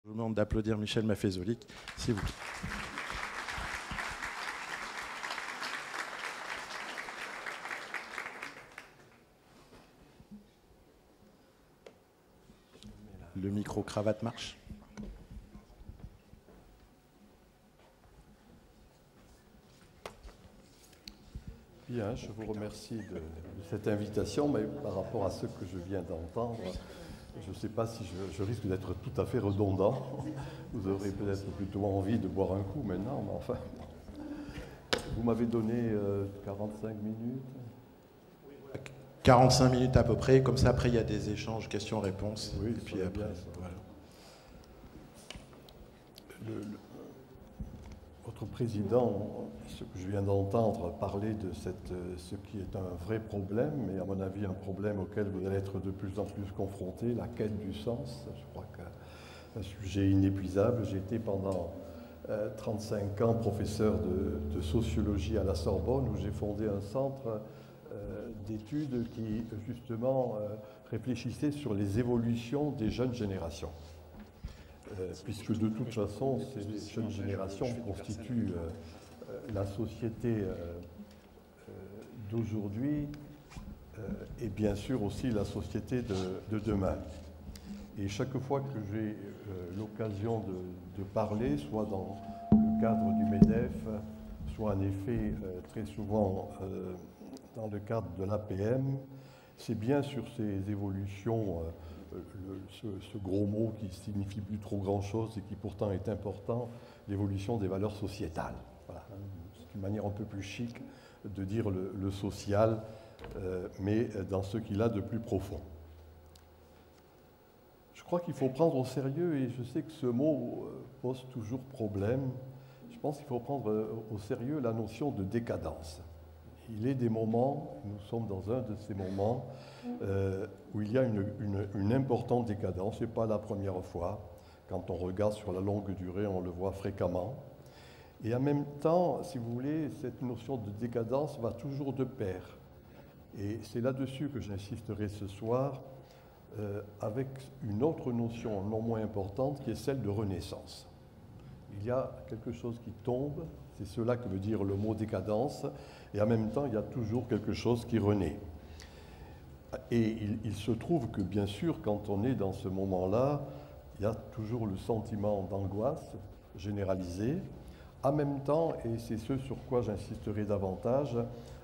Je vous demande d'applaudir Michel Maffezolic, s'il vous plaît. Le micro-cravate marche. Bien, je vous remercie de cette invitation, mais par rapport à ce que je viens d'entendre, je ne sais pas si je risque d'être tout à fait redondant. Vous aurez peut-être plutôt envie de boire un coup maintenant, mais enfin. Vous m'avez donné 45 minutes. 45 minutes à peu près, comme ça après il y a des échanges, questions-réponses. Oui, et puis après, bien, voilà. Votre président, ce que je viens d'entendre, parler de ce qui est un vrai problème, mais à mon avis un problème auquel vous allez être de plus en plus confronté, la quête du sens. Je crois qu'un sujet inépuisable. J'ai été pendant 35 ans professeur de sociologie à la Sorbonne, où j'ai fondé un centre d'études qui justement réfléchissait sur les évolutions des jeunes générations. Puisque de toute façon, ces jeunes générations constituent la société d'aujourd'hui et bien sûr aussi la société de demain. Et chaque fois que j'ai l'occasion de parler, soit dans le cadre du MEDEF, soit en effet très souvent dans le cadre de l'APM, c'est bien sur ces évolutions ce gros mot qui signifie plus trop grand-chose et qui pourtant est important, l'évolution des valeurs sociétales. Voilà. C'est une manière un peu plus chic de dire le social, mais dans ce qu'il a de plus profond. Je crois qu'il faut prendre au sérieux, et je sais que ce mot pose toujours problème, je pense qu'il faut prendre au sérieux la notion de décadence. Il est des moments, nous sommes dans un de ces moments, où il y a une importante décadence. Ce n'est pas la première fois. Quand on regarde sur la longue durée, on le voit fréquemment. Et en même temps, si vous voulez, cette notion de décadence va toujours de pair. Et c'est là-dessus que j'insisterai ce soir, avec une autre notion non moins importante, qui est celle de renaissance. Il y a quelque chose qui tombe, c'est cela que veut dire le mot décadence, et en même temps, il y a toujours quelque chose qui renaît. Et il se trouve que, bien sûr, quand on est dans ce moment-là, il y a toujours le sentiment d'angoisse généralisée. En même temps, et c'est ce sur quoi j'insisterai davantage,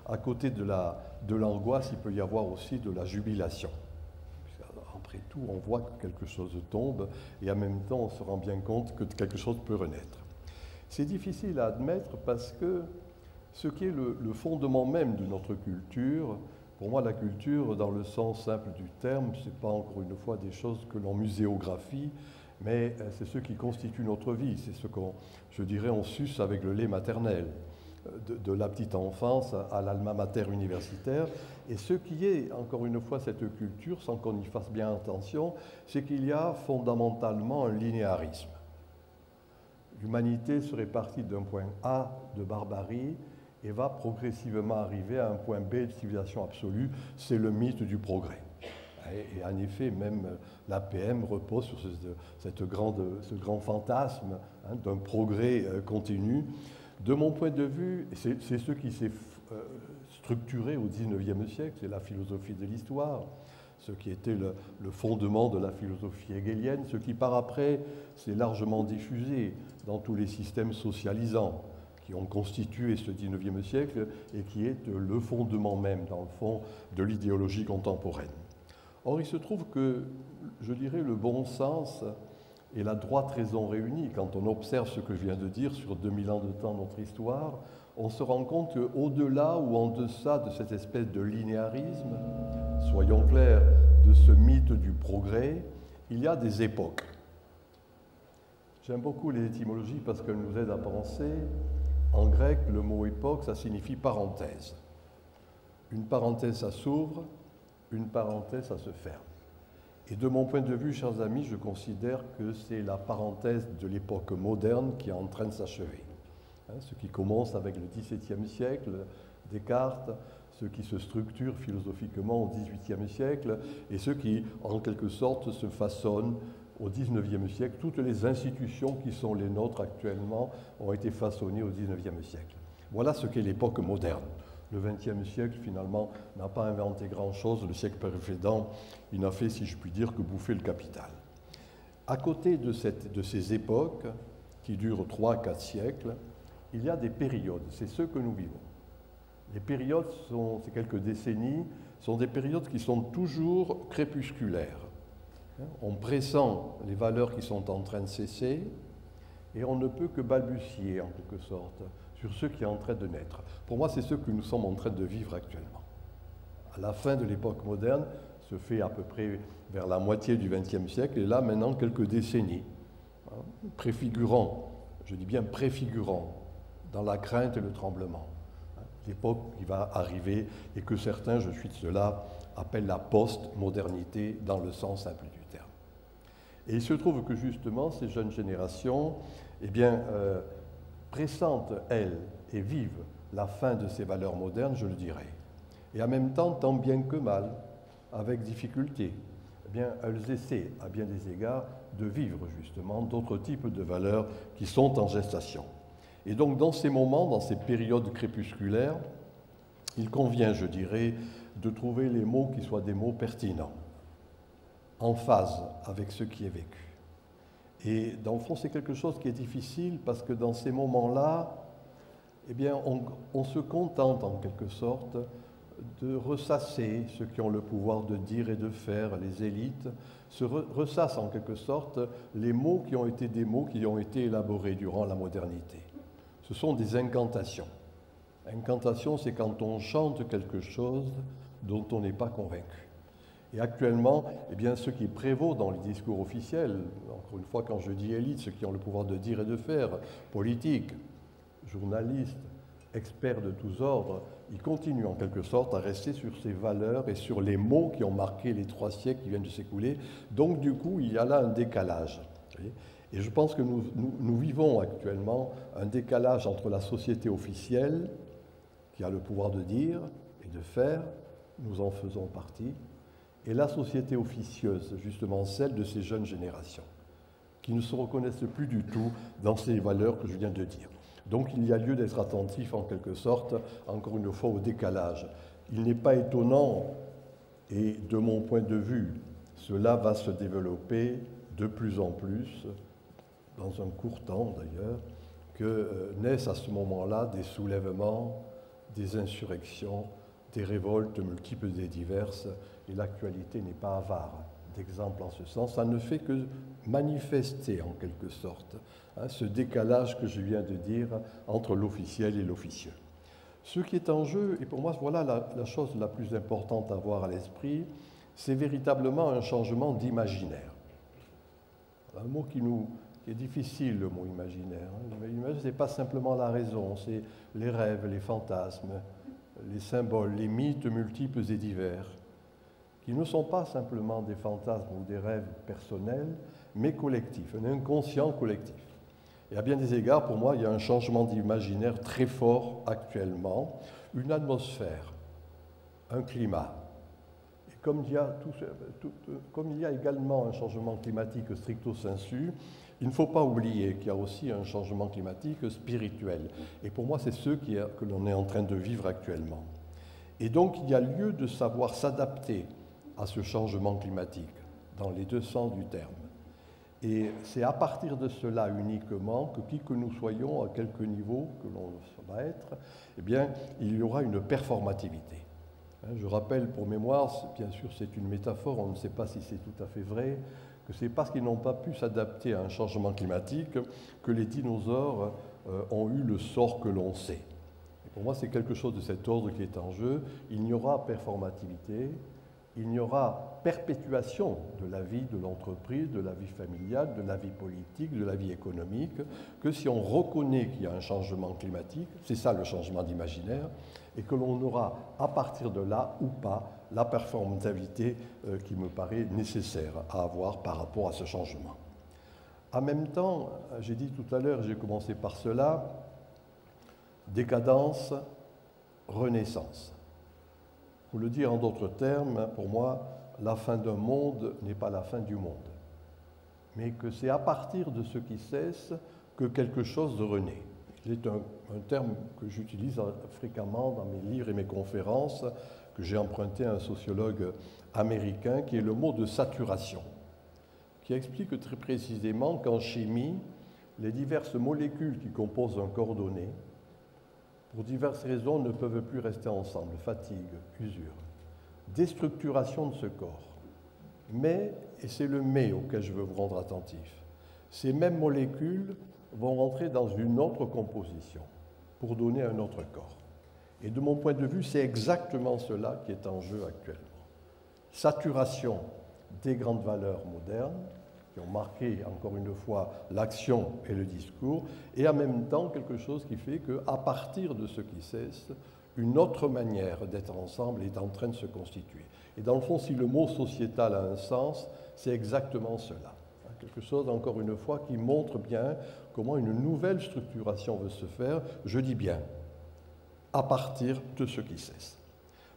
à côté de l'angoisse, il peut y avoir aussi de la jubilation. Après tout, on voit que quelque chose tombe, et en même temps, on se rend bien compte que quelque chose peut renaître. C'est difficile à admettre parce que ce qui est le fondement même de notre culture, pour moi, la culture, dans le sens simple du terme, ce n'est pas encore une fois des choses que l'on muséographie, mais c'est ce qui constitue notre vie. C'est ce qu'on, je dirais, on suce avec le lait maternel, de la petite enfance à l'alma mater universitaire. Et ce qui est, encore une fois, cette culture, sans qu'on y fasse bien attention, c'est qu'il y a fondamentalement un linéarisme. L'humanité serait partie d'un point A de barbarie et va progressivement arriver à un point B de civilisation absolue, c'est le mythe du progrès. Et en effet, même l'APM repose sur ce grand fantasme d'un progrès continu. De mon point de vue, c'est ce qui s'est structuré au XIXe siècle, c'est la philosophie de l'histoire, ce qui était le fondement de la philosophie hegelienne, ce qui par après s'est largement diffusé dans tous les systèmes socialisants qui ont constitué ce XIXe siècle et qui est le fondement même, dans le fond, de l'idéologie contemporaine. Or, il se trouve que, je dirais, le bon sens et la droite raison réunis, quand on observe ce que je viens de dire sur 2000 ans de temps de notre histoire, on se rend compte qu'au-delà ou en deçà de cette espèce de linéarisme, soyons clairs, de ce mythe du progrès, il y a des époques. J'aime beaucoup les étymologies parce qu'elles nous aident à penser. En grec, le mot époque, ça signifie parenthèse. Une parenthèse, ça s'ouvre, une parenthèse, ça se ferme. Et de mon point de vue, chers amis, je considère que c'est la parenthèse de l'époque moderne qui est en train de s'achever. Ce qui commence avec le XVIIe siècle, Descartes, ce qui se structure philosophiquement au XVIIIe siècle, et ce qui, en quelque sorte, se façonne au XIXe siècle. Toutes les institutions qui sont les nôtres actuellement ont été façonnées au XIXe siècle. Voilà ce qu'est l'époque moderne. Le XXe siècle, finalement, n'a pas inventé grand-chose. Le siècle précédent, il n'a fait, si je puis dire, que bouffer le capital. À côté de ces époques, qui durent 3-4 siècles, il y a des périodes. C'est ce que nous vivons. Les périodes, ces quelques décennies, sont des périodes qui sont toujours crépusculaires. On pressent les valeurs qui sont en train de cesser et on ne peut que balbutier, en quelque sorte, sur ce qui est en train de naître. Pour moi, c'est ce que nous sommes en train de vivre actuellement. À la fin de l'époque moderne, se fait à peu près vers la moitié du XXe siècle, et là, maintenant, quelques décennies, préfigurant, je dis bien préfigurant, dans la crainte et le tremblement. L'époque qui va arriver et que certains, je suis de cela, appellent la post-modernité dans le sens simple du terme. Et il se trouve que justement, ces jeunes générations, eh bien, pressentent, elles, et vivent la fin de ces valeurs modernes, je le dirais. Et en même temps, tant bien que mal, avec difficulté, eh bien, elles essaient, à bien des égards, de vivre justement d'autres types de valeurs qui sont en gestation. Et donc, dans ces moments, dans ces périodes crépusculaires, il convient, je dirais, de trouver les mots qui soient des mots pertinents, en phase avec ce qui est vécu. Et dans le fond, c'est quelque chose qui est difficile parce que dans ces moments-là, eh bien, on se contente en quelque sorte de ressasser ceux qui ont le pouvoir de dire et de faire, les élites, se ressassent en quelque sorte les mots qui ont été des mots qui ont été élaborés durant la modernité. Ce sont des incantations. Incantation, c'est quand on chante quelque chose dont on n'est pas convaincu. Et actuellement, eh bien, ce qui prévaut dans les discours officiels, encore une fois, quand je dis élite, ceux qui ont le pouvoir de dire et de faire, politiques, journalistes, experts de tous ordres, ils continuent en quelque sorte à rester sur ces valeurs et sur les mots qui ont marqué les 3 siècles qui viennent de s'écouler. Donc, du coup, il y a là un décalage. Et je pense que nous vivons actuellement un décalage entre la société officielle, qui a le pouvoir de dire et de faire, nous en faisons partie, et la société officieuse, justement celle de ces jeunes générations, qui ne se reconnaissent plus du tout dans ces valeurs que je viens de dire. Donc il y a lieu d'être attentif en quelque sorte, encore une fois, au décalage. Il n'est pas étonnant, et de mon point de vue, cela va se développer de plus en plus, dans un court temps d'ailleurs, que naissent à ce moment-là des soulèvements, des insurrections, des révoltes multiples et diverses, et l'actualité n'est pas avare d'exemples en ce sens. Ça ne fait que manifester en quelque sorte ce décalage que je viens de dire entre l'officiel et l'officieux. Ce qui est en jeu, et pour moi voilà la chose la plus importante à avoir à l'esprit, c'est véritablement un changement d'imaginaire. Un mot qui est difficile, le mot imaginaire. L'imaginaire, ce n'est pas simplement la raison, c'est les rêves, les fantasmes, les symboles, les mythes multiples et divers, qui ne sont pas simplement des fantasmes ou des rêves personnels, mais collectifs, un inconscient collectif. Et à bien des égards, pour moi, il y a un changement d'imaginaire très fort actuellement, une atmosphère, un climat. Et comme il y a également un changement climatique stricto sensu, il ne faut pas oublier qu'il y a aussi un changement climatique spirituel. Et pour moi, c'est ce que l'on est en train de vivre actuellement. Et donc, il y a lieu de savoir s'adapter à ce changement climatique, dans les 2 sens du terme. Et c'est à partir de cela uniquement que qui que nous soyons, à quelque niveau que l'on va être, eh bien, il y aura une performativité. Je rappelle pour mémoire, bien sûr c'est une métaphore, on ne sait pas si c'est tout à fait vrai, que c'est parce qu'ils n'ont pas pu s'adapter à un changement climatique que les dinosaures ont eu le sort que l'on sait. Et pour moi, c'est quelque chose de cet ordre qui est en jeu. Il n'y aura performativité, il n'y aura perpétuation de la vie de l'entreprise, de la vie familiale, de la vie politique, de la vie économique, que si on reconnaît qu'il y a un changement climatique, c'est ça le changement d'imaginaire, et que l'on aura à partir de là ou pas la performativité qui me paraît nécessaire à avoir par rapport à ce changement. En même temps, j'ai dit tout à l'heure, j'ai commencé par cela, décadence, renaissance. Pour le dire en d'autres termes, pour moi, la fin d'un monde n'est pas la fin du monde. mais que c'est à partir de ce qui cesse que quelque chose renaît. C'est un terme que j'utilise fréquemment dans mes livres et mes conférences, que j'ai emprunté à un sociologue américain, qui est le mot de saturation, qui explique très précisément qu'en chimie, les diverses molécules qui composent un corps donné, pour diverses raisons, ne peuvent plus rester ensemble, fatigue, usure, déstructuration de ce corps. Mais, et c'est le mais auquel je veux vous rendre attentif, ces mêmes molécules vont rentrer dans une autre composition pour donner un autre corps. Et de mon point de vue, c'est exactement cela qui est en jeu actuellement. Saturation des grandes valeurs modernes, qui ont marqué, encore une fois, l'action et le discours, et en même temps quelque chose qui fait qu'à partir de ce qui cesse, une autre manière d'être ensemble est en train de se constituer. Et dans le fond, si le mot sociétal a un sens, c'est exactement cela. Quelque chose, encore une fois, qui montre bien comment une nouvelle structuration veut se faire, je dis bien, à partir de ce qui cesse.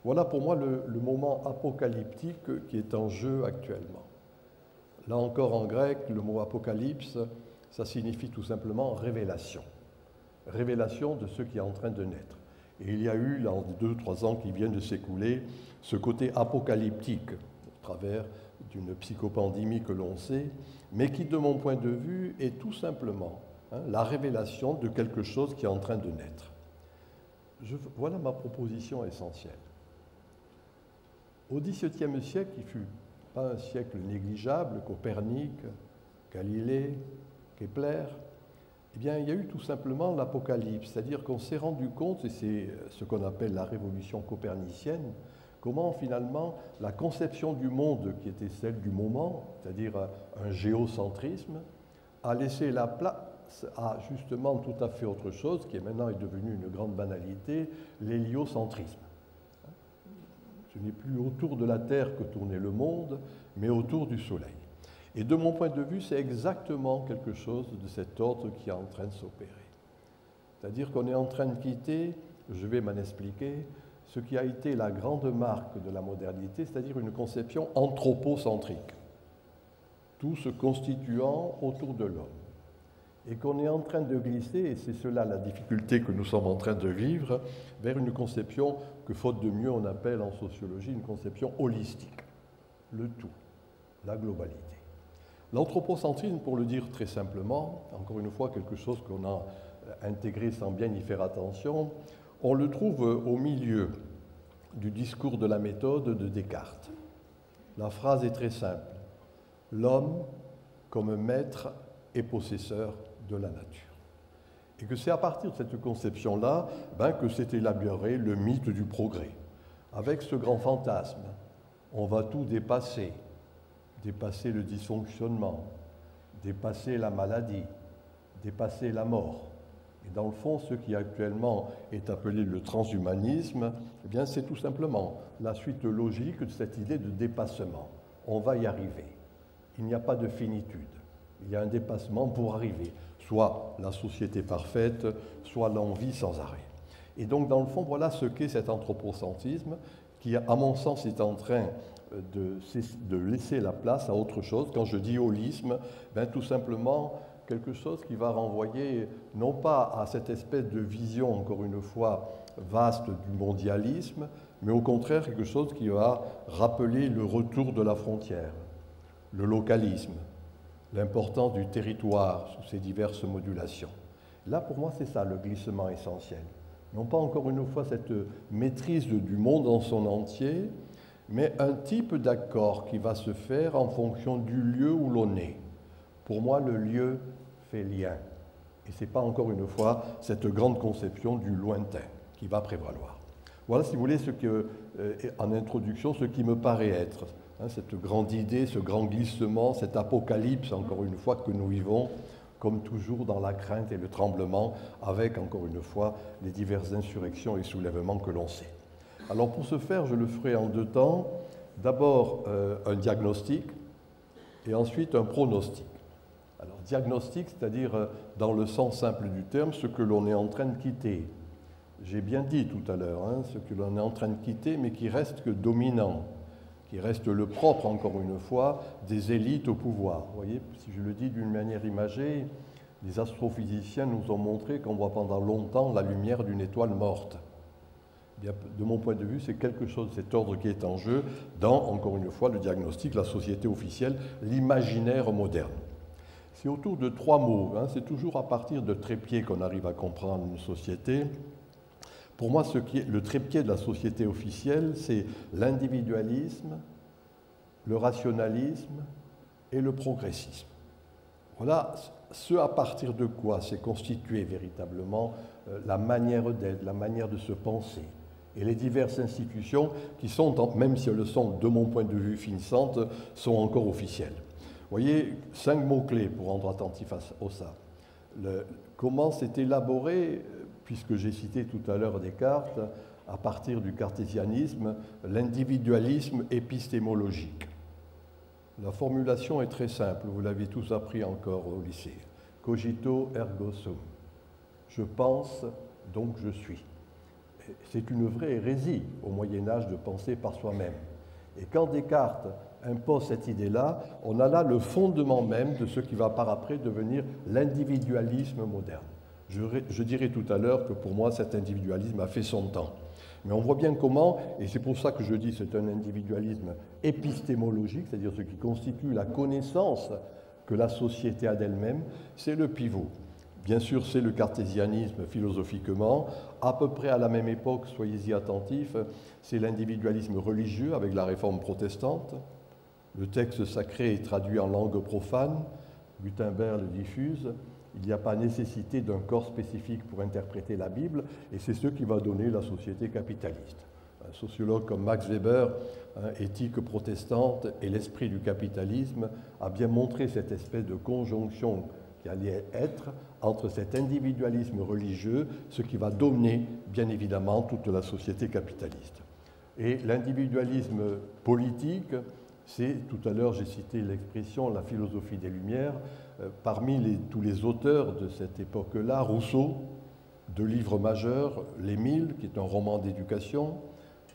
Voilà pour moi le moment apocalyptique qui est en jeu actuellement. Là encore en grec, le mot apocalypse, ça signifie tout simplement révélation. Révélation de ce qui est en train de naître. Et il y a eu, dans les 2-3 ans qui viennent de s'écouler, ce côté apocalyptique, au travers d'une psychopandémie que l'on sait, mais qui, de mon point de vue, est tout simplement la révélation de quelque chose qui est en train de naître. Voilà ma proposition essentielle. Au XVIIe siècle, qui fut pas un siècle négligeable, Copernic, Galilée, Kepler, eh bien, il y a eu tout simplement l'apocalypse, c'est-à-dire qu'on s'est rendu compte, et c'est ce qu'on appelle la révolution copernicienne, comment finalement la conception du monde qui était celle du moment, c'est-à-dire un géocentrisme, a laissé la place à justement tout à fait autre chose, qui est maintenant devenue une grande banalité, l'héliocentrisme. Ce n'est plus autour de la Terre que tournait le monde, mais autour du Soleil. Et de mon point de vue, c'est exactement quelque chose de cet ordre qui est en train de s'opérer. C'est-à-dire qu'on est en train de quitter, je vais m'en expliquer, ce qui a été la grande marque de la modernité, c'est-à-dire une conception anthropocentrique, tout se constituant autour de l'homme. Et qu'on est en train de glisser, et c'est cela la difficulté que nous sommes en train de vivre, vers une conception que, faute de mieux, on appelle en sociologie une conception holistique, le tout, la globalité. L'anthropocentrisme, pour le dire très simplement, encore une fois quelque chose qu'on a intégré sans bien y faire attention, on le trouve au milieu du discours de la méthode de Descartes. La phrase est très simple. L'homme comme maître et possesseur de la nature. Et que c'est à partir de cette conception-là que s'est élaboré le mythe du progrès. Avec ce grand fantasme, on va tout dépasser. Dépasser le dysfonctionnement, dépasser la maladie, dépasser la mort. Et dans le fond, ce qui actuellement est appelé le transhumanisme, eh bien, c'est tout simplement la suite logique de cette idée de dépassement. On va y arriver. Il n'y a pas de finitude. Il y a un dépassement pour arriver. Soit la société parfaite, soit l'envie sans arrêt. Et donc, dans le fond, voilà ce qu'est cet anthropocentrisme qui, à mon sens, est en train de laisser la place à autre chose. Quand je dis holisme, tout simplement quelque chose qui va renvoyer non pas à cette espèce de vision, encore une fois, vaste du mondialisme, mais au contraire quelque chose qui va rappeler le retour de la frontière, le localisme, l'importance du territoire sous ses diverses modulations. Là, pour moi, c'est ça le glissement essentiel. Non pas, encore une fois, cette maîtrise du monde en son entier, mais un type d'accord qui va se faire en fonction du lieu où l'on est. Pour moi, le lieu fait lien. Et ce n'est pas, encore une fois, cette grande conception du lointain qui va prévaloir. Voilà, si vous voulez, en introduction, ce qui me paraît être cette grande idée, ce grand glissement, cet apocalypse, encore une fois, que nous vivons, comme toujours dans la crainte et le tremblement, avec, encore une fois, les diverses insurrections et soulèvements que l'on sait. Alors pour ce faire, je le ferai en 2 temps. D'abord un diagnostic et ensuite un pronostic. Alors diagnostic, c'est-à-dire dans le sens simple du terme, ce que l'on est en train de quitter. J'ai bien dit tout à l'heure, ce que l'on est en train de quitter, mais qui reste que dominant, qui reste le propre, encore une fois, des élites au pouvoir. Vous voyez, si je le dis d'une manière imagée, les astrophysiciens nous ont montré qu'on voit pendant longtemps la lumière d'une étoile morte. Bien, de mon point de vue, c'est quelque chose de cet ordre qui est en jeu dans, encore une fois, le diagnostic, la société officielle, l'imaginaire moderne. C'est autour de 3 mots, hein, c'est toujours à partir de trépieds qu'on arrive à comprendre une société. Pour moi, ce qui est le trépied de la société officielle, c'est l'individualisme, le rationalisme et le progressisme. Voilà ce à partir de quoi s'est constituée véritablement la manière d'être, la manière de se penser. Et les diverses institutions qui sont, même si elles sont de mon point de vue finissantes, sont encore officielles. Vous voyez, 5 mots-clés pour rendre attentif à ça. Comment s'est élaboré, puisque j'ai cité tout à l'heure Descartes, à partir du cartésianisme, l'individualisme épistémologique. La formulation est très simple, vous l'avez tous appris encore au lycée. Cogito ergo sum. Je pense, donc je suis. C'est une vraie hérésie au Moyen-Âge de penser par soi-même. Et quand Descartes impose cette idée-là, on a là le fondement même de ce qui va par après devenir l'individualisme moderne. Je dirai tout à l'heure que pour moi, cet individualisme a fait son temps. Mais on voit bien comment, et c'est pour ça que je dis que c'est un individualisme épistémologique, c'est-à-dire ce qui constitue la connaissance que la société a d'elle-même, c'est le pivot. Bien sûr, c'est le cartésianisme philosophiquement. À peu près à la même époque, soyez-y attentifs, c'est l'individualisme religieux avec la réforme protestante. Le texte sacré est traduit en langue profane, Gutenberg le diffuse. Il n'y a pas nécessité d'un corps spécifique pour interpréter la Bible, et c'est ce qui va donner la société capitaliste. Un sociologue comme Max Weber, Éthique protestante et l'esprit du capitalisme, a bien montré cette espèce de conjonction qui allait être entre cet individualisme religieux, ce qui va dominer bien évidemment toute la société capitaliste. Et l'individualisme politique, c'est, tout à l'heure j'ai cité l'expression la philosophie des Lumières, parmi tous les auteurs de cette époque-là, Rousseau, 2 livres majeurs, L'Émile, qui est un roman d'éducation.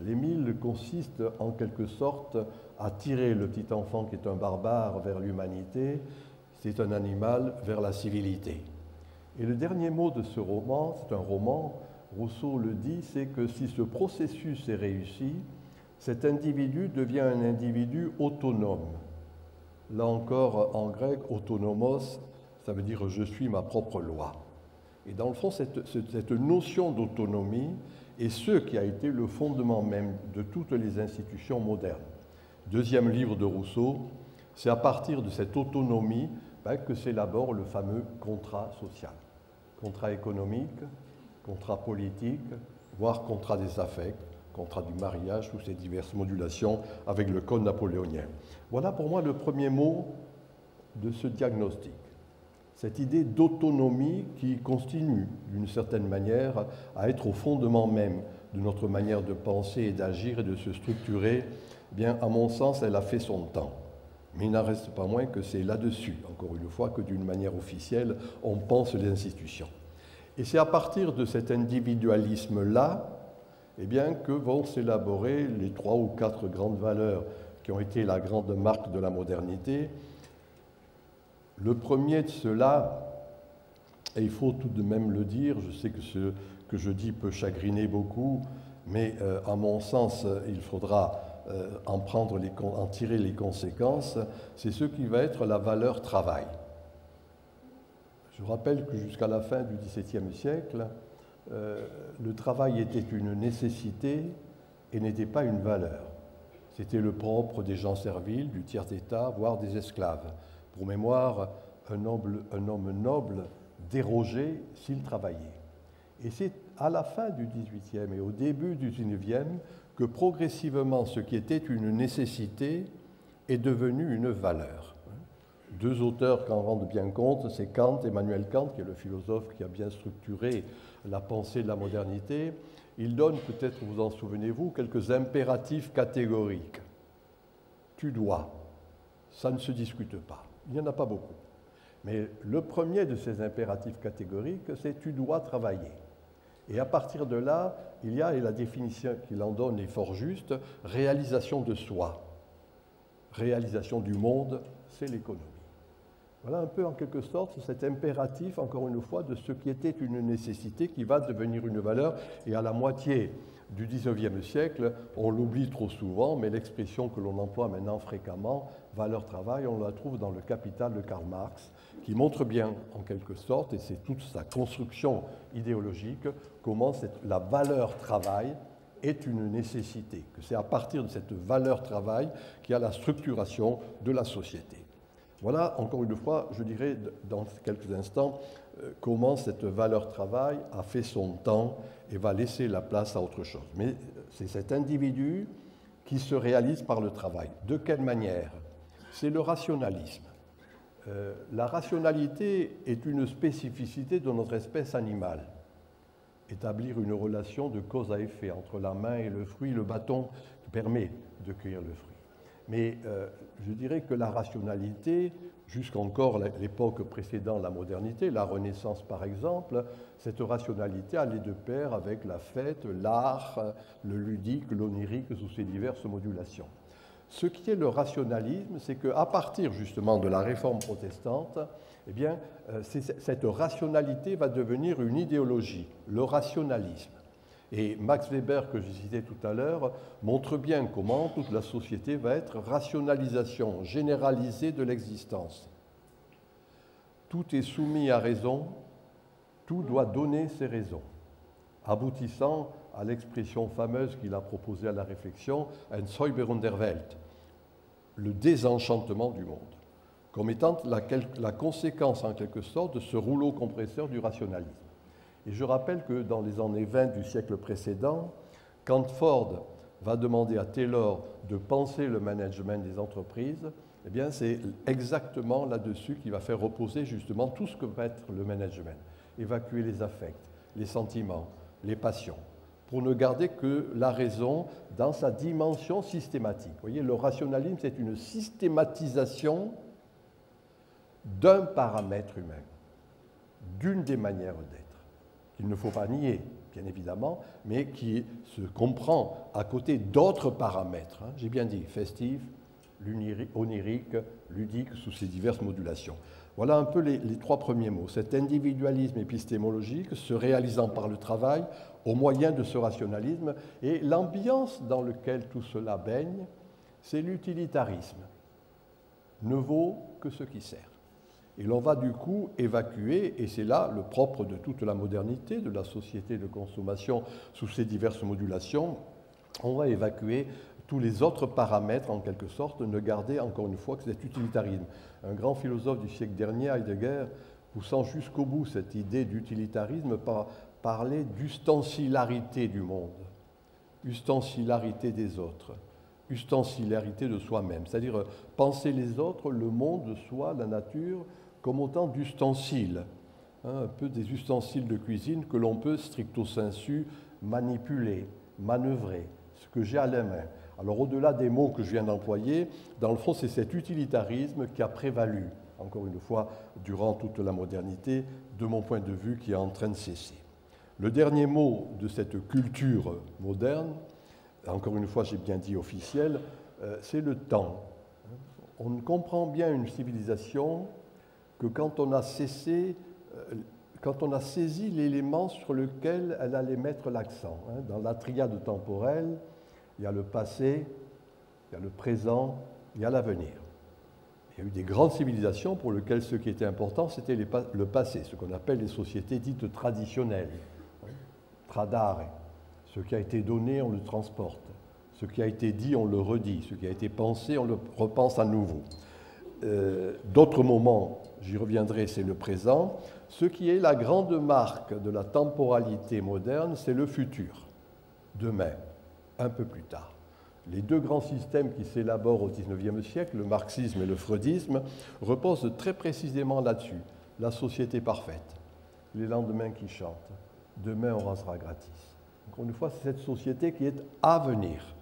L'Émile consiste en quelque sorte à tirer le petit enfant qui est un barbare vers l'humanité, c'est un animal, vers la civilité. Et le dernier mot de ce roman, c'est un roman, Rousseau le dit, c'est que si ce processus est réussi, cet individu devient un individu autonome. Là encore, en grec, autonomos, ça veut dire « je suis ma propre loi ». Et dans le fond, cette notion d'autonomie est ce qui a été le fondement même de toutes les institutions modernes. 2e livre de Rousseau, c'est à partir de cette autonomie que s'élabore le fameux contrat social. Contrat économique, contrat politique, voire contrat des affects, contrat du mariage, toutes ces diverses modulations avec le code napoléonien. Voilà pour moi le premier mot de ce diagnostic. Cette idée d'autonomie qui continue d'une certaine manière à être au fondement même de notre manière de penser et d'agir et de se structurer, bien à mon sens, elle a fait son temps. Mais il n'en reste pas moins que c'est là-dessus, encore une fois, que d'une manière officielle, on pense les institutions. Et c'est à partir de cet individualisme-là, eh bien, que vont s'élaborer les 3 ou 4 grandes valeurs qui ont été la grande marque de la modernité. Le premier de ceux-là, et il faut tout de même le dire, je sais que ce que je dis peut chagriner beaucoup, mais à mon sens, il faudra en tirer les conséquences, c'est ce qui va être la valeur travail. Je rappelle que jusqu'à la fin du XVIIe siècle, le travail était une nécessité et n'était pas une valeur. C'était le propre des gens serviles, du tiers-état, voire des esclaves. Pour mémoire, un homme noble dérogeait s'il travaillait. Et c'est à la fin du XVIIIe et au début du XIXe que progressivement ce qui était une nécessité est devenu une valeur. 2 auteurs qui en rendent bien compte, c'est Kant, Emmanuel Kant, qui est le philosophe qui a bien structuré la pensée de la modernité. Il donne, peut-être vous en souvenez-vous, quelques impératifs catégoriques. Tu dois, ça ne se discute pas. Il n'y en a pas beaucoup. Mais le premier de ces impératifs catégoriques, c'est tu dois travailler. Et à partir de là, il y a, et la définition qu'il en donne est fort juste, réalisation de soi. réalisation du monde, c'est l'économie. Voilà un peu en quelque sorte cet impératif, encore une fois, de ce qui était une nécessité qui va devenir une valeur. Et à la moitié du XIXe siècle, on l'oublie trop souvent, mais l'expression que l'on emploie maintenant fréquemment, valeur-travail, on la trouve dans le Capital de Karl Marx, qui montre bien, en quelque sorte, et c'est toute sa construction idéologique, comment la valeur-travail est une nécessité, que c'est à partir de cette valeur-travail qu'il y a la structuration de la société. Voilà, encore une fois, je dirais dans quelques instants, comment cette valeur-travail a fait son temps et va laisser la place à autre chose. Mais c'est cet individu qui se réalise par le travail. De quelle manière? C'est le rationalisme. La rationalité est une spécificité de notre espèce animale. Établir une relation de cause à effet entre la main et le fruit, le bâton permet de cueillir le fruit. Mais je dirais que la rationalité, jusqu'encore l'époque précédant la modernité, la Renaissance par exemple, cette rationalité allait de pair avec la fête, l'art, le ludique, l'onirique sous ses diverses modulations. Ce qui est le rationalisme, c'est qu'à partir justement de la réforme protestante, eh bien, cette rationalité va devenir une idéologie, le rationalisme. Et Max Weber, que je citais tout à l'heure, montre bien comment toute la société va être rationalisation généralisée de l'existence. Tout est soumis à raison, tout doit donner ses raisons, aboutissant à l'expression fameuse qu'il a proposée à la réflexion, ein Säuberung der Welt, le désenchantement du monde, comme étant la conséquence en quelque sorte de ce rouleau compresseur du rationalisme. Et je rappelle que dans les années 20 du siècle précédent, quand Ford va demander à Taylor de penser le management des entreprises, eh bien c'est exactement là-dessus qu'il va faire reposer justement tout ce que va être le management. Évacuer les affects, les sentiments, les passions, pour ne garder que la raison dans sa dimension systématique. Vous voyez, le rationalisme, c'est une systématisation d'un paramètre humain, d'une des manières d'être, qu'il ne faut pas nier, bien évidemment, mais qui se comprend à côté d'autres paramètres. J'ai bien dit, festif, onirique, ludique, sous ses diverses modulations. Voilà un peu les trois premiers mots. Cet individualisme épistémologique se réalisant par le travail au moyen de ce rationalisme, et l'ambiance dans laquelle tout cela baigne, c'est l'utilitarisme. Ne vaut que ce qui sert. Et l'on va du coup évacuer, et c'est là le propre de toute la modernité, de la société de consommation sous ses diverses modulations, on va évacuer tous les autres paramètres, en quelque sorte, ne garder encore une fois que cet utilitarisme. Un grand philosophe du siècle dernier, Heidegger, poussant jusqu'au bout cette idée d'utilitarisme, parlait d'ustensilarité du monde, ustensilarité des autres, ustensilarité de soi-même, c'est-à-dire penser les autres, le monde, soi, la nature, comme autant d'ustensiles, un peu des ustensiles de cuisine que l'on peut stricto sensu manipuler, manœuvrer, ce que j'ai à la main. Alors au-delà des mots que je viens d'employer, dans le fond c'est cet utilitarisme qui a prévalu, encore une fois, durant toute la modernité, de mon point de vue, qui est en train de cesser. Le dernier mot de cette culture moderne, encore une fois j'ai bien dit officielle, c'est le temps. On ne comprend bien une civilisation que quand on a saisi l'élément sur lequel elle allait mettre l'accent. Dans la triade temporelle, il y a le passé, il y a le présent, il y a l'avenir. Il y a eu des grandes civilisations pour lesquelles ce qui était important, c'était le passé, ce qu'on appelle les sociétés dites traditionnelles. Tradare, ce qui a été donné, on le transporte. Ce qui a été dit, on le redit. Ce qui a été pensé, on le repense à nouveau. D'autres moments, j'y reviendrai, c'est le présent. Ce qui est la grande marque de la temporalité moderne, c'est le futur. Demain, un peu plus tard. Les deux grands systèmes qui s'élaborent au XIXe siècle, le marxisme et le freudisme, reposent très précisément là-dessus. La société parfaite, les lendemains qui chantent. Demain, on rasera gratis. Encore une fois, c'est cette société qui est à venir.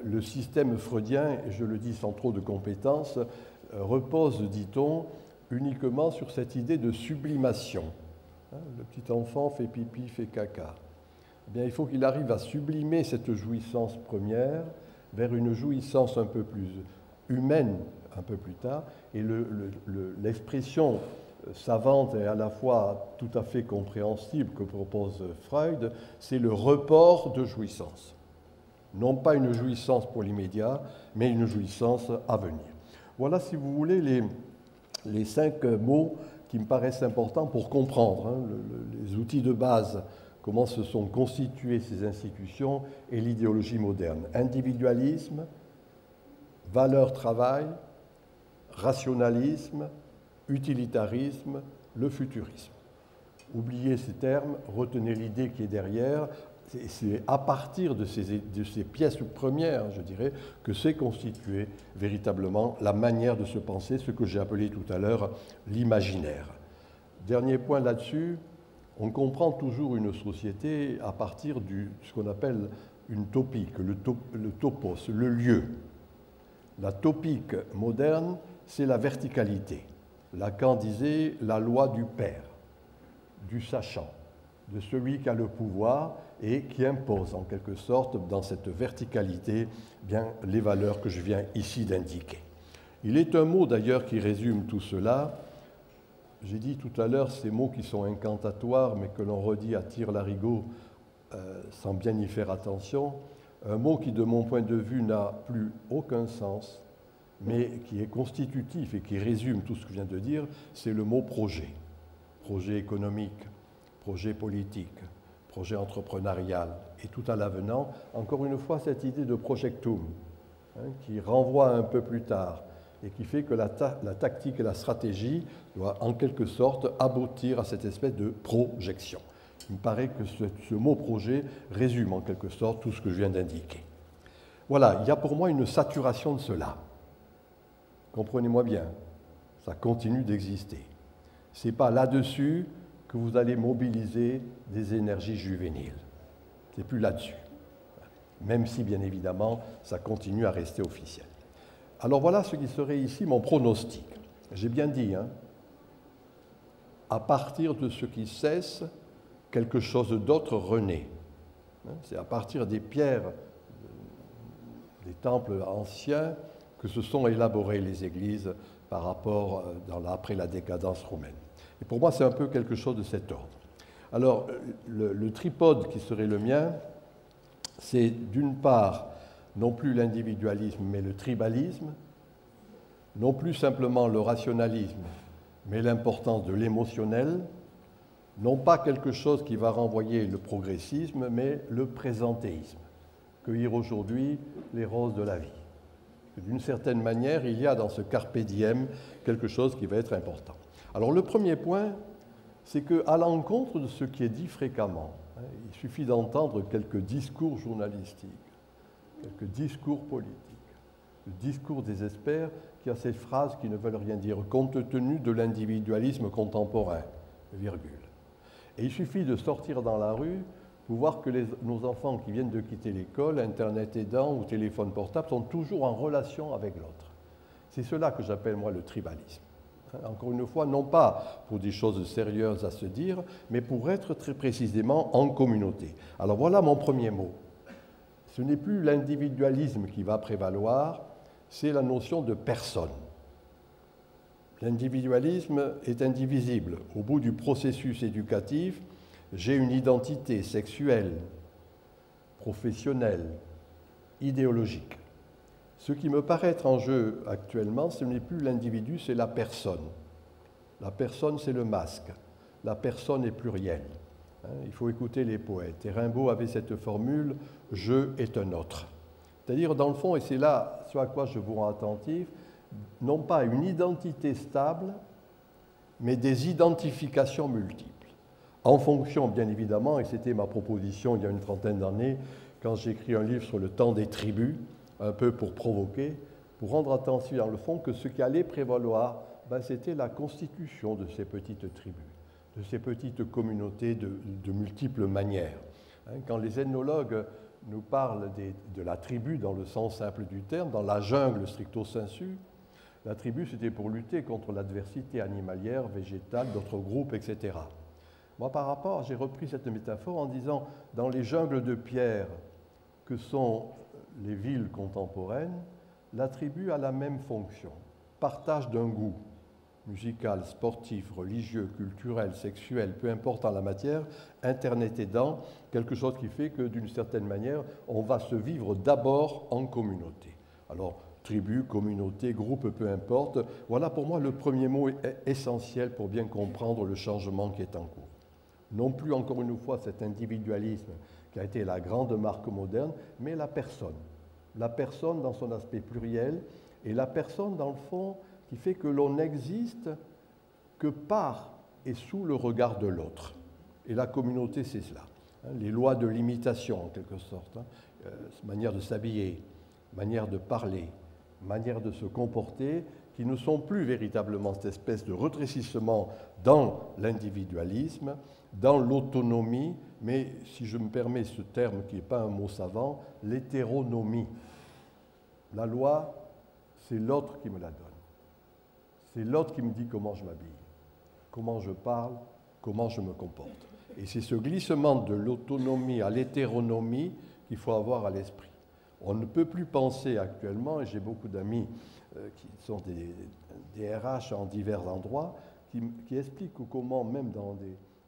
Le système freudien, et je le dis sans trop de compétences, repose, dit-on, uniquement sur cette idée de sublimation. Le petit enfant fait pipi, fait caca. Eh bien, il faut qu'il arrive à sublimer cette jouissance première vers une jouissance un peu plus humaine un peu plus tard, et l'expression savante et à la fois tout à fait compréhensible que propose Freud, c'est le report de jouissance. Non pas une jouissance pour l'immédiat, mais une jouissance à venir. Voilà, si vous voulez, les 5 mots qui me paraissent importants pour comprendre les outils de base, comment se sont constituées ces institutions et l'idéologie moderne. Individualisme, valeur-travail, rationalisme, utilitarisme, le futurisme. Oubliez ces termes, retenez l'idée qui est derrière. C'est à partir de ces pièces premières, je dirais, que s'est constituée véritablement la manière de se penser, ce que j'ai appelé tout à l'heure l'imaginaire. Dernier point là-dessus, on comprend toujours une société à partir de ce qu'on appelle une topique, le topos, le lieu. La topique moderne, c'est la verticalité. Lacan disait la loi du père, du sachant, de celui qui a le pouvoir et qui impose en quelque sorte dans cette verticalité bien les valeurs que je viens ici d'indiquer. Il est un mot d'ailleurs qui résume tout cela. J'ai dit tout à l'heure ces mots qui sont incantatoires mais que l'on redit à tire-larigot sans bien y faire attention. Un mot qui de mon point de vue n'a plus aucun sens mais qui est constitutif et qui résume tout ce que je viens de dire, c'est le mot projet. Projet économique, projet politique, projet entrepreneurial et tout à l'avenant, encore une fois cette idée de projectum qui renvoie un peu plus tard et qui fait que la tactique et la stratégie doivent en quelque sorte aboutir à cette espèce de projection. Il me paraît que ce mot projet résume en quelque sorte tout ce que je viens d'indiquer. Voilà, il y a pour moi une saturation de cela. Comprenez-moi bien, ça continue d'exister. Ce n'est pas là-dessus que vous allez mobiliser des énergies juvéniles. Ce n'est plus là-dessus. Même si, bien évidemment, ça continue à rester officiel. Alors voilà ce qui serait ici mon pronostic. J'ai bien dit, à partir de ce qui cesse, quelque chose d'autre renaît. C'est à partir des pierres des temples anciens que se sont élaborées les églises par rapport après la décadence romaine. Et pour moi, c'est un peu quelque chose de cet ordre. Alors, le tripode qui serait le mien, c'est d'une part, non plus l'individualisme, mais le tribalisme, non plus simplement le rationalisme, mais l'importance de l'émotionnel, non pas quelque chose qui va renvoyer le progressisme, mais le présentéisme, cueillir aujourd'hui les roses de la vie. D'une certaine manière, il y a dans ce carpe diem quelque chose qui va être important. Alors le premier point, c'est qu'à l'encontre de ce qui est dit fréquemment, il suffit d'entendre quelques discours journalistiques, quelques discours politiques, le discours des experts qui a ces phrases qui ne veulent rien dire, compte tenu de l'individualisme contemporain, virgule. Et il suffit de sortir dans la rue pour voir que nos enfants qui viennent de quitter l'école, Internet aidant ou téléphone portable, sont toujours en relation avec l'autre. C'est cela que j'appelle, moi, le tribalisme. Encore une fois, non pas pour des choses sérieuses à se dire, mais pour être très précisément en communauté. Alors voilà mon premier mot. Ce n'est plus l'individualisme qui va prévaloir, c'est la notion de personne. L'individualisme est indivisible. Au bout du processus éducatif, j'ai une identité sexuelle, professionnelle, idéologique. Ce qui me paraît être en jeu actuellement, ce n'est plus l'individu, c'est la personne. La personne, c'est le masque. La personne est plurielle. Il faut écouter les poètes. Et Rimbaud avait cette formule « je est un autre ». C'est-à-dire, dans le fond, et c'est là ce à quoi je vous rends attentif, non pas une identité stable, mais des identifications multiples. En fonction, bien évidemment, et c'était ma proposition il y a une trentaine d'années, quand j'ai écrit un livre sur le temps des tribus, un peu pour provoquer, pour rendre attention dans le fond que ce qui allait prévaloir, c'était la constitution de ces petites tribus, de ces petites communautés de multiples manières. Quand les ethnologues nous parlent de la tribu dans le sens simple du terme, dans la jungle stricto sensu, la tribu c'était pour lutter contre l'adversité animalière, végétale, d'autres groupes, etc. Moi, par rapport, j'ai repris cette métaphore en disant, dans les jungles de pierre que sont les villes contemporaines, la tribu a la même fonction, partage d'un goût musical, sportif, religieux, culturel, sexuel, peu importe en la matière, Internet aidant, quelque chose qui fait que d'une certaine manière, on va se vivre d'abord en communauté. Alors, tribu, communauté, groupe, peu importe, voilà pour moi le premier mot essentiel pour bien comprendre le changement qui est en cours. Non plus, encore une fois, cet individualisme qui a été la grande marque moderne, mais la personne. La personne dans son aspect pluriel et la personne, dans le fond, qui fait que l'on n'existe que par et sous le regard de l'autre. Et la communauté, c'est cela. Les lois de l'imitation, en quelque sorte. Manière de s'habiller, manière de parler, manière de se comporter, qui ne sont plus véritablement cette espèce de rétrécissement dans l'individualisme, dans l'autonomie, mais si je me permets ce terme qui n'est pas un mot savant, l'hétéronomie. La loi, c'est l'autre qui me la donne. C'est l'autre qui me dit comment je m'habille, comment je parle, comment je me comporte. Et c'est ce glissement de l'autonomie à l'hétéronomie qu'il faut avoir à l'esprit. On ne peut plus penser actuellement, et j'ai beaucoup d'amis qui sont des RH en divers endroits, qui expliquent comment même dans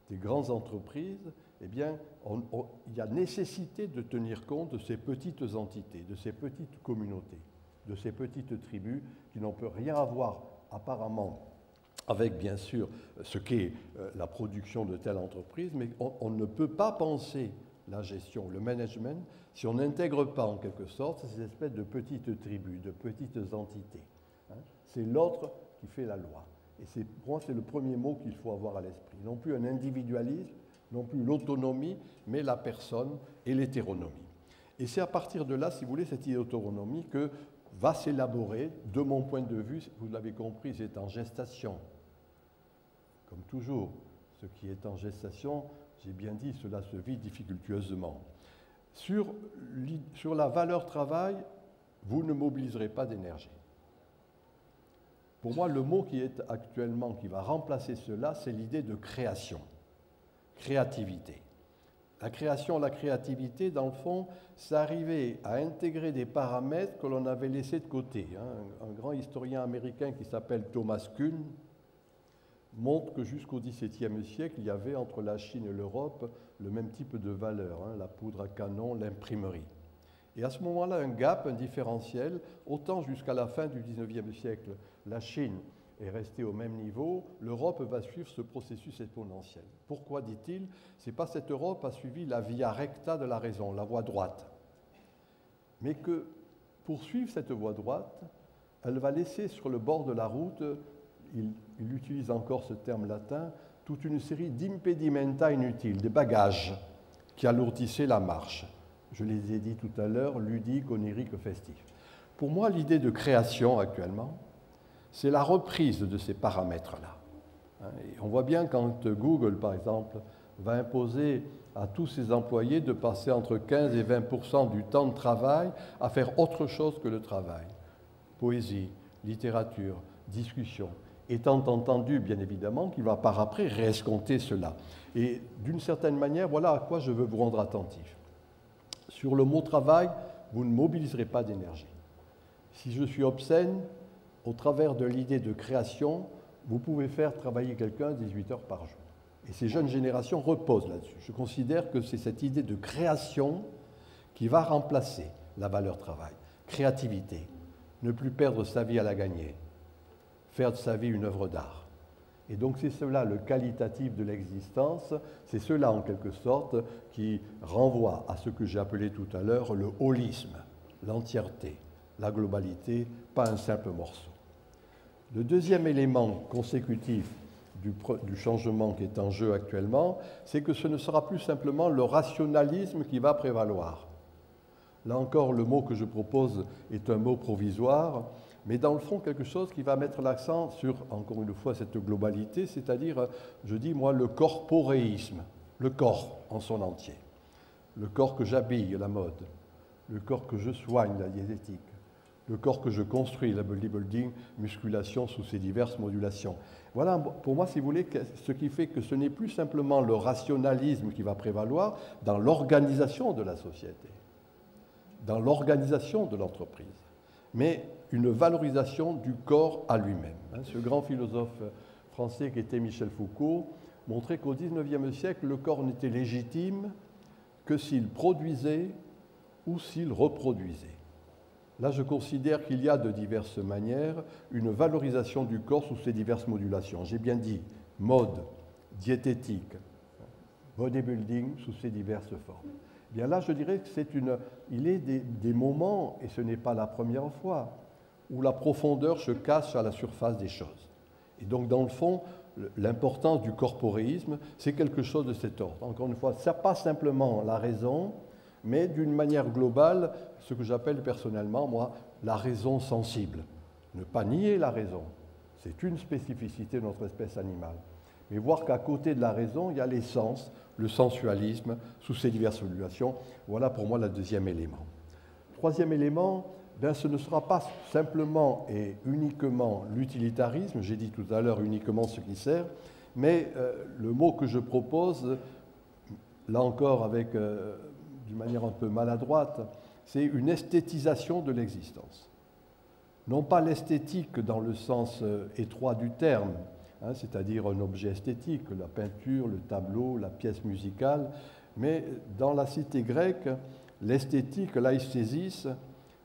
des grandes entreprises, eh bien, il y a nécessité de tenir compte de ces petites entités, de ces petites communautés, de ces petites tribus qui n'ont rien à voir apparemment avec, bien sûr, ce qu'est la production de telle entreprise, mais on ne peut pas penser la gestion, le management, si on n'intègre pas en quelque sorte ces espèces de petites tribus, de petites entités. C'est l'autre qui fait la loi. Et pour moi, c'est le premier mot qu'il faut avoir à l'esprit. Non plus un individualisme, non plus l'autonomie, mais la personne et l'hétéronomie. Et c'est à partir de là, si vous voulez, cette hétéronomie que va s'élaborer, de mon point de vue, vous l'avez compris, c'est en gestation. Comme toujours, ce qui est en gestation, j'ai bien dit, cela se vit difficultueusement. Sur la valeur travail, vous ne mobiliserez pas d'énergie. Pour moi, le mot qui est actuellement, qui va remplacer cela, c'est l'idée de création, créativité. La création, la créativité, dans le fond, c'est arriver à intégrer des paramètres que l'on avait laissés de côté. Un grand historien américain qui s'appelle Thomas Kuhn montre que jusqu'au XVIIe siècle, il y avait entre la Chine et l'Europe le même type de valeurs, la poudre à canon, l'imprimerie. Et à ce moment-là, un gap, un différentiel, autant jusqu'à la fin du XIXe siècle, la Chine est restée au même niveau, l'Europe va suivre ce processus exponentiel. Pourquoi, dit-il? C'est pas cette Europe a suivi la via recta de la raison, la voie droite, mais que pour suivre cette voie droite, elle va laisser sur le bord de la route, il utilise encore ce terme latin, toute une série d'impedimenta inutiles, des bagages qui alourdissaient la marche. Je les ai dit tout à l'heure, ludique, onirique, festif. Pour moi, l'idée de création actuellement, c'est la reprise de ces paramètres-là. Et on voit bien quand Google, par exemple, va imposer à tous ses employés de passer entre 15 et 20% du temps de travail à faire autre chose que le travail. Poésie, littérature, discussion. Étant entendu, bien évidemment, qu'il va par après réescompter cela. Et d'une certaine manière, voilà à quoi je veux vous rendre attentif. Sur le mot travail, vous ne mobiliserez pas d'énergie. Si je suis obscène, au travers de l'idée de création, vous pouvez faire travailler quelqu'un 18 heures par jour. Et ces jeunes générations reposent là-dessus. Je considère que c'est cette idée de création qui va remplacer la valeur travail. Créativité, ne plus perdre sa vie à la gagner, faire de sa vie une œuvre d'art. Et donc c'est cela le qualitatif de l'existence, c'est cela en quelque sorte qui renvoie à ce que j'ai appelé tout à l'heure le holisme, l'entièreté, la globalité, pas un simple morceau. Le deuxième élément consécutif du changement qui est en jeu actuellement, c'est que ce ne sera plus simplement le rationalisme qui va prévaloir. Là encore, le mot que je propose est un mot provisoire, mais dans le fond, quelque chose qui va mettre l'accent sur, encore une fois, cette globalité, c'est-à-dire, je dis, moi, le corporéisme, le corps en son entier, le corps que j'habille, la mode, le corps que je soigne, la diététique, le corps que je construis, la bodybuilding, musculation sous ses diverses modulations. Voilà, pour moi, si vous voulez, ce qui fait que ce n'est plus simplement le rationalisme qui va prévaloir dans l'organisation de la société, dans l'organisation de l'entreprise, mais une valorisation du corps à lui-même. Ce grand philosophe français qui était Michel Foucault montrait qu'au XIXe siècle, le corps n'était légitime que s'il produisait ou s'il reproduisait. Là, je considère qu'il y a de diverses manières une valorisation du corps sous ses diverses modulations. J'ai bien dit mode, diététique, bodybuilding sous ses diverses formes. Bien là, je dirais que il est des moments, et ce n'est pas la première fois, où la profondeur se cache à la surface des choses. Et donc, dans le fond, l'importance du corporéisme, c'est quelque chose de cet ordre. Encore une fois, ce n'est pas simplement la raison, mais d'une manière globale, ce que j'appelle personnellement, moi, la raison sensible. Ne pas nier la raison, c'est une spécificité de notre espèce animale. Mais voir qu'à côté de la raison, il y a les sens, le sensualisme, sous ses diverses modulations. Voilà pour moi le deuxième élément. Troisième élément, ben, ce ne sera pas simplement et uniquement l'utilitarisme, j'ai dit tout à l'heure uniquement ce qui sert, mais le mot que je propose, là encore d'une manière un peu maladroite, c'est une esthétisation de l'existence. Non pas l'esthétique dans le sens étroit du terme, c'est-à-dire un objet esthétique, la peinture, le tableau, la pièce musicale, mais dans la cité grecque, l'esthétique, l'aesthésis,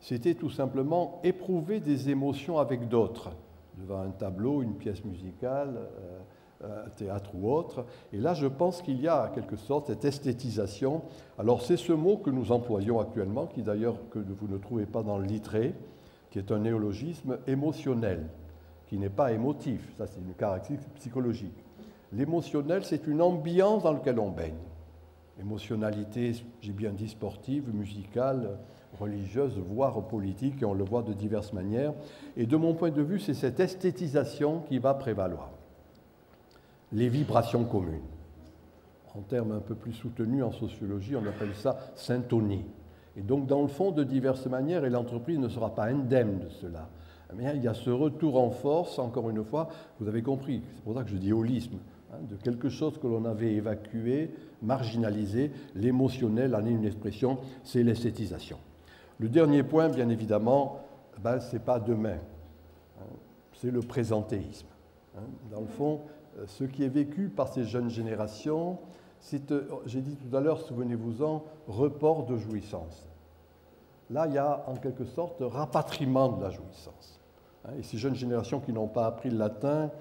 c'était tout simplement éprouver des émotions avec d'autres, devant un tableau, une pièce musicale, un théâtre ou autre. Et là, je pense qu'il y a, en quelque sorte, cette esthétisation. Alors, c'est ce mot que nous employons actuellement, qui d'ailleurs, que vous ne trouvez pas dans le littré, qui est un néologisme émotionnel, qui n'est pas émotif. Ça, c'est une caractéristique psychologique. L'émotionnel, c'est une ambiance dans laquelle on baigne. Émotionnalité, j'ai bien dit, sportive, musicale, religieuse, voire politique, et on le voit de diverses manières. Et de mon point de vue, c'est cette esthétisation qui va prévaloir. Les vibrations communes. En termes un peu plus soutenus en sociologie, on appelle ça syntonie. Et donc, dans le fond, de diverses manières, et l'entreprise ne sera pas indemne de cela. Mais il y a ce retour en force, encore une fois, vous avez compris, c'est pour ça que je dis holisme, de quelque chose que l'on avait évacué, marginalisé, l'émotionnel en est une expression, c'est l'esthétisation. Le dernier point, bien évidemment, ce n'est pas demain, c'est le présentéisme. Dans le fond, ce qui est vécu par ces jeunes générations, c'est, j'ai dit tout à l'heure, souvenez-vous-en, report de jouissance. Là, il y a en quelque sorte rapatriement de la jouissance. Et ces jeunes générations qui n'ont pas appris le latin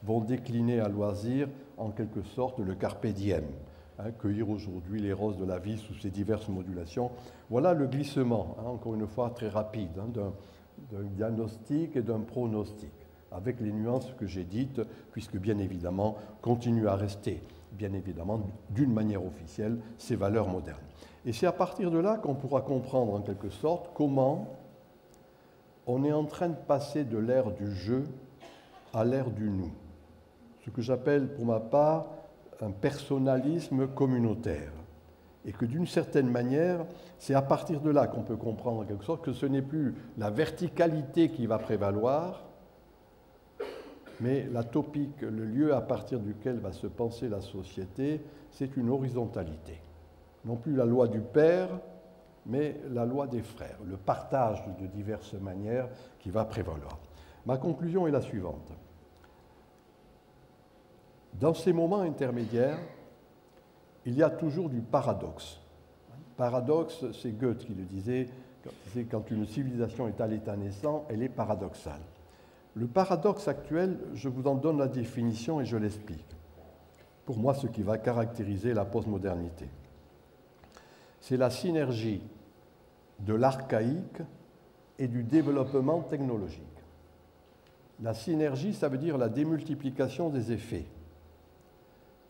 vont décliner à loisir en quelque sorte le carpe diem, cueillir aujourd'hui les roses de la vie sous ses diverses modulations. Voilà le glissement, encore une fois très rapide, d'un diagnostic et d'un pronostic, avec les nuances que j'ai dites, puisque bien évidemment continue à rester, bien évidemment d'une manière officielle, ces valeurs modernes. Et c'est à partir de là qu'on pourra comprendre en quelque sorte comment on est en train de passer de l'ère du je à l'ère du nous. Ce que j'appelle pour ma part un personnalisme communautaire. Et que d'une certaine manière, c'est à partir de là qu'on peut comprendre en quelque sorte que ce n'est plus la verticalité qui va prévaloir, mais la topique, le lieu à partir duquel va se penser la société, c'est une horizontalité. Non plus la loi du père, mais la loi des frères, le partage de diverses manières qui va prévaloir. Ma conclusion est la suivante. Dans ces moments intermédiaires, il y a toujours du paradoxe. Paradoxe, c'est Goethe qui le disait, c'est quand une civilisation est à l'état naissant, elle est paradoxale. Le paradoxe actuel, je vous en donne la définition et je l'explique. Pour moi, ce qui va caractériser la postmodernité. C'est la synergie de l'archaïque et du développement technologique. La synergie, ça veut dire la démultiplication des effets.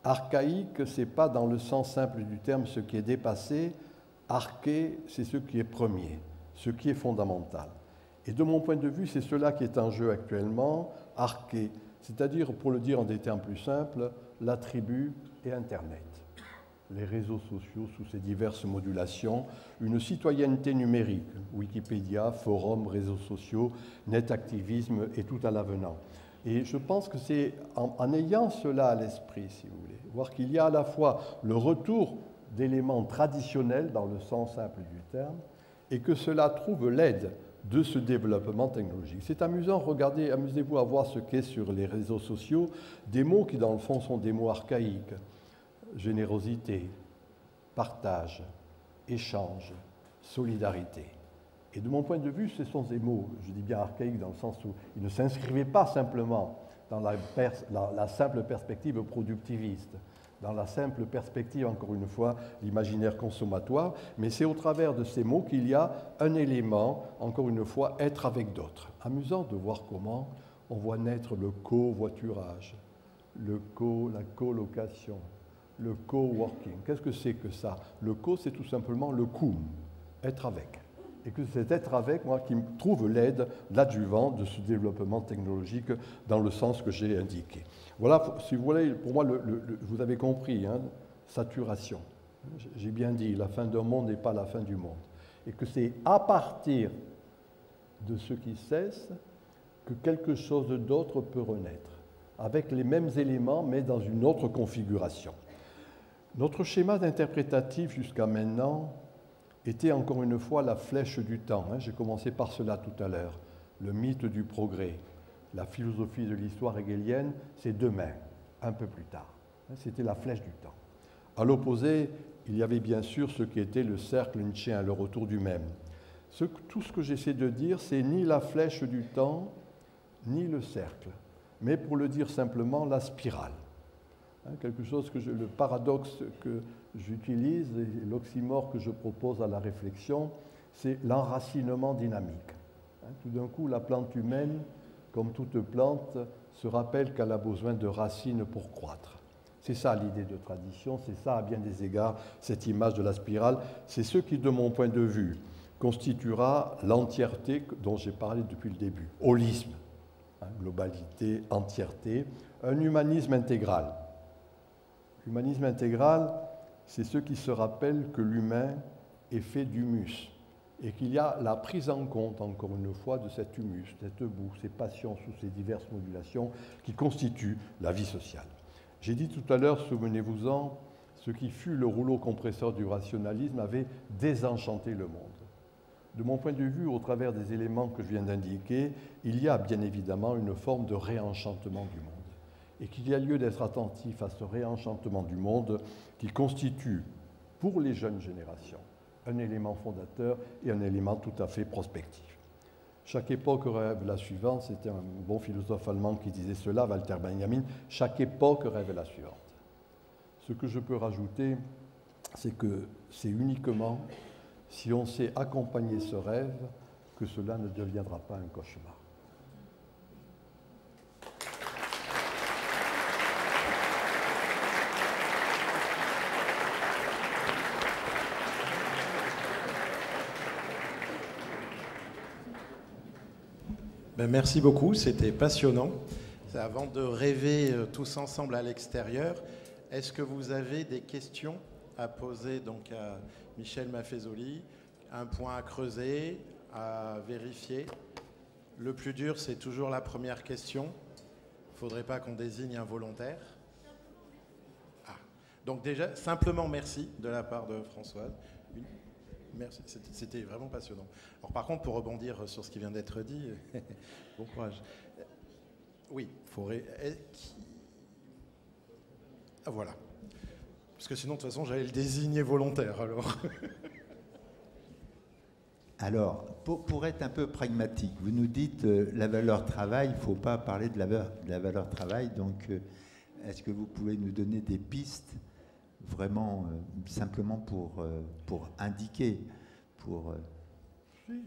Archaïque, ce n'est pas dans le sens simple du terme ce qui est dépassé. Arché, c'est ce qui est premier, ce qui est fondamental. Et de mon point de vue, c'est cela qui est en jeu actuellement, arché, c'est-à-dire, pour le dire en des termes plus simples, la tribu et Internet. Les réseaux sociaux sous ces diverses modulations, une citoyenneté numérique, Wikipédia, forums, réseaux sociaux, net-activisme et tout à l'avenant. Et je pense que c'est en ayant cela à l'esprit, si vous voulez, voir qu'il y a à la fois le retour d'éléments traditionnels dans le sens simple du terme, et que cela trouve l'aide de ce développement technologique. C'est amusant, regardez, amusez-vous à voir ce qu'est sur les réseaux sociaux des mots qui, dans le fond, sont des mots archaïques. Générosité, partage, échange, solidarité. Et de mon point de vue, ce sont des mots, je dis bien archaïques dans le sens où ils ne s'inscrivaient pas simplement dans la simple perspective productiviste, dans la simple perspective, encore une fois, l'imaginaire consommatoire, mais c'est au travers de ces mots qu'il y a un élément, encore une fois, être avec d'autres. Amusant de voir comment on voit naître le covoiturage, la colocation, le coworking. Qu'est-ce que c'est que ça? Le co, c'est tout simplement le cum, être avec. Et que c'est être avec, moi, qui trouve l'aide, l'adjuvant de ce développement technologique dans le sens que j'ai indiqué. Voilà, si vous voulez, pour moi, vous avez compris, hein, saturation. J'ai bien dit, la fin d'un monde n'est pas la fin du monde. Et que c'est à partir de ce qui cesse que quelque chose d'autre peut renaître, avec les mêmes éléments, mais dans une autre configuration. Notre schéma d'interprétatif jusqu'à maintenant était encore une fois la flèche du temps. J'ai commencé par cela tout à l'heure. Le mythe du progrès, la philosophie de l'histoire hegelienne, c'est demain, un peu plus tard. C'était la flèche du temps. À l'opposé, il y avait bien sûr ce qui était le cercle nietzschéen, le retour du même. Tout ce que j'essaie de dire, c'est ni la flèche du temps, ni le cercle, mais pour le dire simplement, la spirale. Quelque chose le paradoxe que j'utilise, et l'oxymore que je propose à la réflexion, c'est l'enracinement dynamique. Tout d'un coup, la plante humaine, comme toute plante, se rappelle qu'elle a besoin de racines pour croître. C'est ça l'idée de tradition, c'est ça à bien des égards, cette image de la spirale. C'est ce qui, de mon point de vue, constituera l'entièreté dont j'ai parlé depuis le début. Holisme, globalité, entièreté, un humanisme intégral. L'humanisme intégral, c'est ceux qui se rappellent que l'humain est fait d'humus et qu'il y a la prise en compte, encore une fois, de cet humus, cette boue, ces passions sous ces diverses modulations qui constituent la vie sociale. J'ai dit tout à l'heure, souvenez-vous-en, ce qui fut le rouleau compresseur du rationalisme avait désenchanté le monde. De mon point de vue, au travers des éléments que je viens d'indiquer, il y a bien évidemment une forme de réenchantement du monde. Et qu'il y a lieu d'être attentif à ce réenchantement du monde qui constitue, pour les jeunes générations, un élément fondateur et un élément tout à fait prospectif. Chaque époque rêve la suivante, c'était un bon philosophe allemand qui disait cela, Walter Benjamin, chaque époque rêve la suivante. Ce que je peux rajouter, c'est que c'est uniquement si on sait accompagner ce rêve que cela ne deviendra pas un cauchemar. Merci beaucoup, c'était passionnant. Avant de rêver tous ensemble à l'extérieur, est-ce que vous avez des questions à poser donc à Michel Maffezoli, un point à creuser, à vérifier? Le plus dur, c'est toujours la première question. Il ne faudrait pas qu'on désigne un volontaire. Donc déjà, simplement merci de la part de Françoise. Merci, c'était vraiment passionnant. Alors par contre, pour rebondir sur ce qui vient d'être dit, bon courage. Oui, il faudrait... Ah voilà. Parce que sinon, de toute façon, j'allais le désigner volontaire, alors. Alors, pour être un peu pragmatique, vous nous dites la valeur travail, il ne faut pas parler de la valeur travail, donc est-ce que vous pouvez nous donner des pistes vraiment simplement pour indiquer, pour... Oui,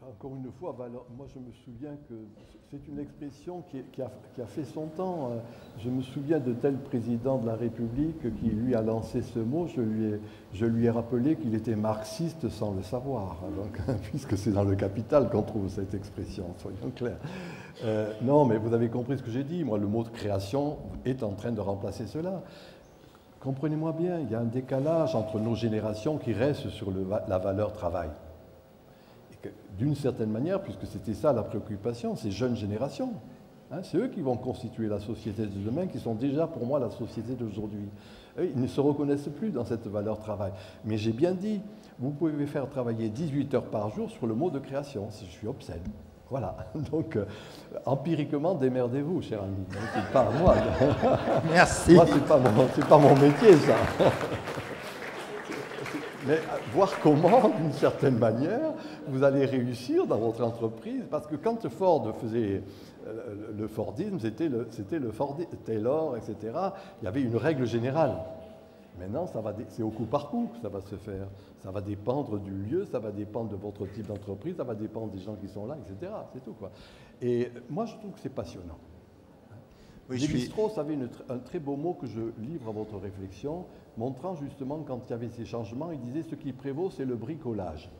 encore une fois, moi je me souviens que c'est une expression qui a fait son temps. Je me souviens de tel président de la République qui lui a lancé ce mot. Je lui ai rappelé qu'il était marxiste sans le savoir, donc, puisque c'est dans le Capital qu'on trouve cette expression, soyons clairs. Non, mais vous avez compris ce que j'ai dit. Moi, le mot de création est en train de remplacer cela. Comprenez-moi bien, il y a un décalage entre nos générations qui restent sur la valeur travail. Et d'une certaine manière, puisque c'était ça la préoccupation, ces jeunes générations, c'est eux qui vont constituer la société de demain, qui sont déjà pour moi la société d'aujourd'hui. Ils ne se reconnaissent plus dans cette valeur travail. Mais j'ai bien dit, vous pouvez faire travailler 18 heures par jour sur le mot de création. Je suis obscène. Voilà. Donc, empiriquement, démerdez-vous, cher ami. C'est pas à moi. Merci. Moi, c'est pas mon métier, ça. Mais voir comment, d'une certaine manière, vous allez réussir dans votre entreprise. Parce que quand Ford faisait le Fordisme, c'était le Ford Taylor, etc. Il y avait une règle générale. Maintenant, c'est au coup par coup que ça va se faire. Ça va dépendre du lieu, ça va dépendre de votre type d'entreprise, ça va dépendre des gens qui sont là, etc. C'est tout, quoi. Et moi, je trouve que c'est passionnant. Oui, Lévi-Strauss avait un très beau mot que je livre à votre réflexion, montrant justement quand il y avait ces changements, il disait « ce qui prévaut, c'est le bricolage ».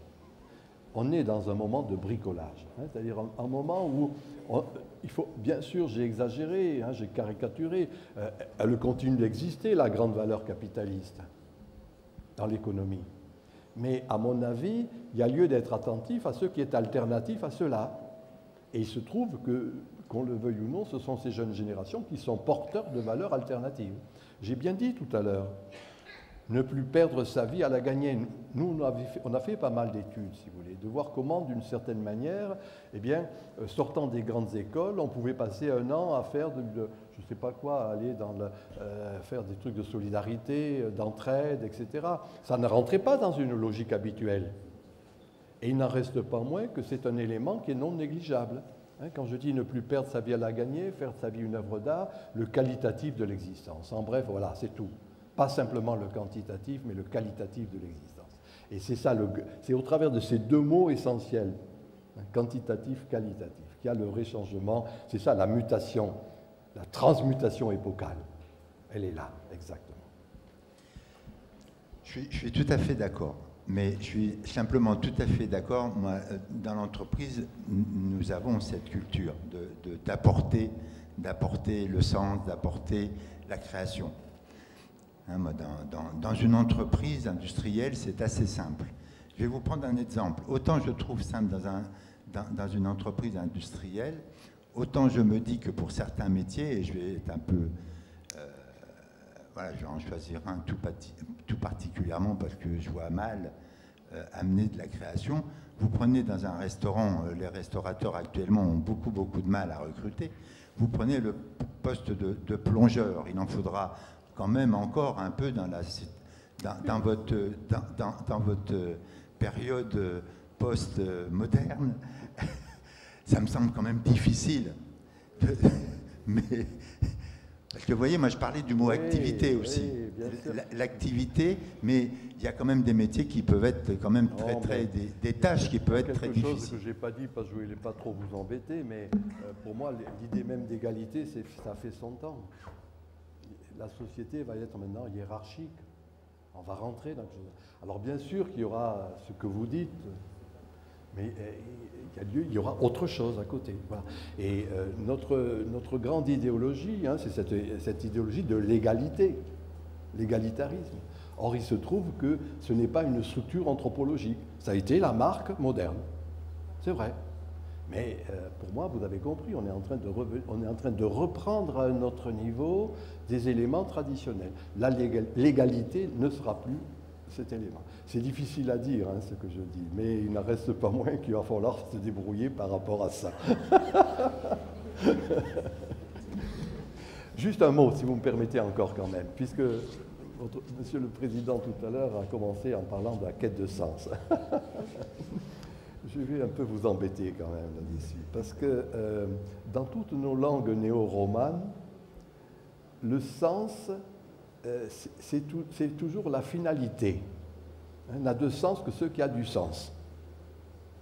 On est dans un moment de bricolage, hein, c'est-à-dire un moment où il faut, bien sûr, j'ai exagéré, hein, j'ai caricaturé, elle continue d'exister, la grande valeur capitaliste, dans l'économie. Mais à mon avis, il y a lieu d'être attentif à ce qui est alternatif à cela. Et il se trouve que, qu'on le veuille ou non, ce sont ces jeunes générations qui sont porteurs de valeurs alternatives. J'ai bien dit tout à l'heure, ne plus perdre sa vie à la gagner. Nous, on a fait pas mal d'études, si vous voulez, de voir comment, d'une certaine manière, eh bien, sortant des grandes écoles, on pouvait passer un an à faire je ne sais pas quoi, aller faire des trucs de solidarité, d'entraide, etc. Ça ne rentrait pas dans une logique habituelle. Et il n'en reste pas moins que c'est un élément qui est non négligeable. Quand je dis ne plus perdre sa vie à la gagner, faire de sa vie une œuvre d'art, le qualitatif de l'existence. En bref, voilà, c'est tout. Pas simplement le quantitatif, mais le qualitatif de l'existence. Et c'est ça, c'est au travers de ces deux mots essentiels, quantitatif, qualitatif, qu'il y a le réchangement. C'est ça, la mutation, la transmutation épocale. Elle est là, exactement. Je suis tout à fait d'accord. Mais je suis simplement tout à fait d'accord. Moi, dans l'entreprise, nous avons cette culture d'apporter le sens, d'apporter la création. Hein, moi, dans une entreprise industrielle, c'est assez simple. Je vais vous prendre un exemple. Autant je trouve simple dans une entreprise industrielle, autant je me dis que pour certains métiers, et je vais être un peu... voilà, je vais en choisir un tout particulièrement parce que je vois mal amener de la création. Vous prenez dans un restaurant, les restaurateurs actuellement ont beaucoup de mal à recruter. Vous prenez le poste de plongeur, il en faudra quand même encore un peu dans votre période post-moderne. Ça me semble quand même difficile. Mais parce que vous voyez, moi je parlais du mot activité aussi. L'activité, mais il y a quand même des métiers qui peuvent être quand même des tâches qui peuvent être très difficiles. Quelque chose que je n'ai pas dit parce que je ne voulais pas trop vous embêter, mais pour moi l'idée même d'égalité, ça fait son temps. La société va être maintenant hiérarchique. On va rentrer dans quelque chose. Alors bien sûr qu'il y aura ce que vous dites, mais il y aura autre chose à côté. Voilà. Et notre grande idéologie, hein, c'est cette idéologie de l'égalité, l'égalitarisme. Or, il se trouve que ce n'est pas une structure anthropologique. Ça a été la marque moderne. C'est vrai. Mais pour moi, vous avez compris, on est en train de reprendre à un autre niveau des éléments traditionnels. L'égalité ne sera plus cet élément. C'est difficile à dire, hein, ce que je dis, mais il n'en reste pas moins qu'il va falloir se débrouiller par rapport à ça. Juste un mot, si vous me permettez encore quand même, puisque Monsieur le Président tout à l'heure a commencé en parlant de la quête de sens. Je vais un peu vous embêter quand même là-dessus, parce que dans toutes nos langues néo-romanes, le sens, c'est toujours la finalité. Il n'a de sens que ce qui a du sens.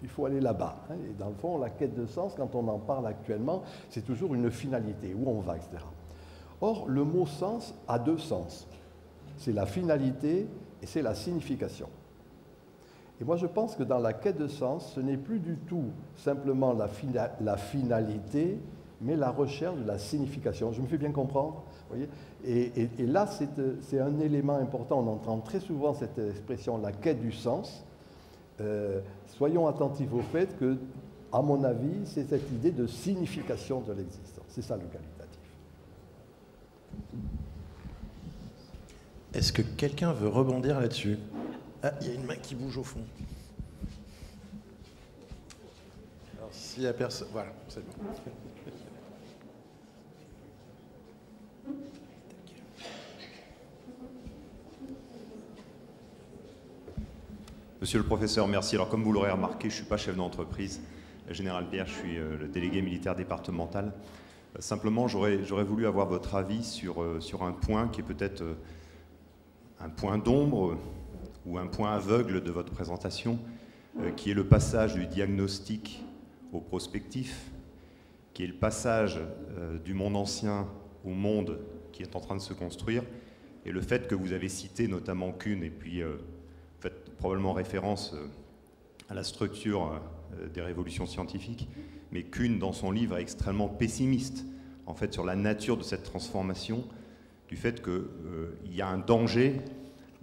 Il faut aller là-bas. Hein, et dans le fond, la quête de sens, quand on en parle actuellement, c'est toujours une finalité, où on va, etc. Or, le mot sens a deux sens. C'est la finalité et c'est la signification. Et moi, je pense que dans la quête de sens, ce n'est plus du tout simplement la finalité, mais la recherche de la signification. Je me fais bien comprendre, voyez ? Et là, c'est un élément important. On entend très souvent cette expression, la quête du sens. Soyons attentifs au fait que, à mon avis, c'est cette idée de signification de l'existence. C'est ça le qualitatif. Est-ce que quelqu'un veut rebondir là-dessus ? Ah, il y a une main qui bouge au fond. Alors, s'il n'y a personne... Voilà, c'est bon. Monsieur le professeur, merci. Alors, comme vous l'aurez remarqué, je ne suis pas chef d'entreprise. Général Pierre, je suis le délégué militaire départemental. Simplement, j'aurais voulu avoir votre avis sur un point qui est peut-être un point d'ombre ou un point aveugle de votre présentation, qui est le passage du diagnostic au prospectif, qui est le passage du monde ancien au monde qui est en train de se construire, et le fait que vous avez cité notamment Kuhn, et puis faites probablement référence à la structure des révolutions scientifiques, mais Kuhn, dans son livre, est extrêmement pessimiste, en fait, sur la nature de cette transformation, du fait qu'il y a un danger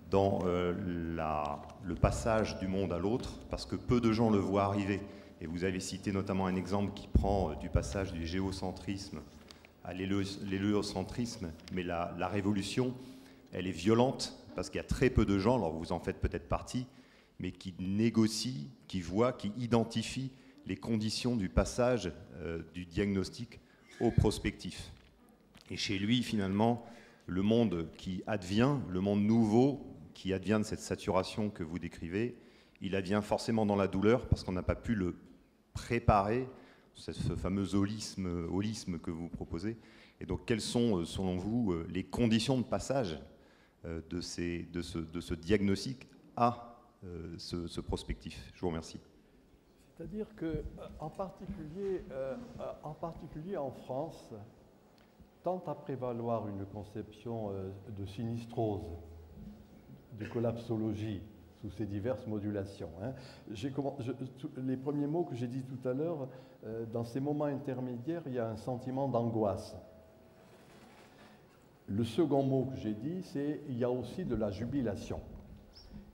dans le passage du monde à l'autre, parce que peu de gens le voient arriver. Et vous avez cité notamment un exemple qui prend du passage du géocentrisme à l'héliocentrisme, mais la révolution, elle est violente, parce qu'il y a très peu de gens, alors vous en faites peut-être partie, mais qui négocient, qui voient, qui identifient les conditions du passage du diagnostic au prospectif. Et chez lui, finalement, le monde qui advient, le monde nouveau qui advient de cette saturation que vous décrivez, il advient forcément dans la douleur parce qu'on n'a pas pu le préparer, ce fameux holisme que vous proposez. Et donc, quelles sont, selon vous, les conditions de passage de ce diagnostic à ce prospectif? Je vous remercie. C'est-à-dire qu'en particulier en France, tend à prévaloir une conception de sinistrose, de collapsologie, sous ces diverses modulations. Les premiers mots que j'ai dit tout à l'heure, dans ces moments intermédiaires, il y a un sentiment d'angoisse. Le second mot que j'ai dit, c'est il y a aussi de la jubilation.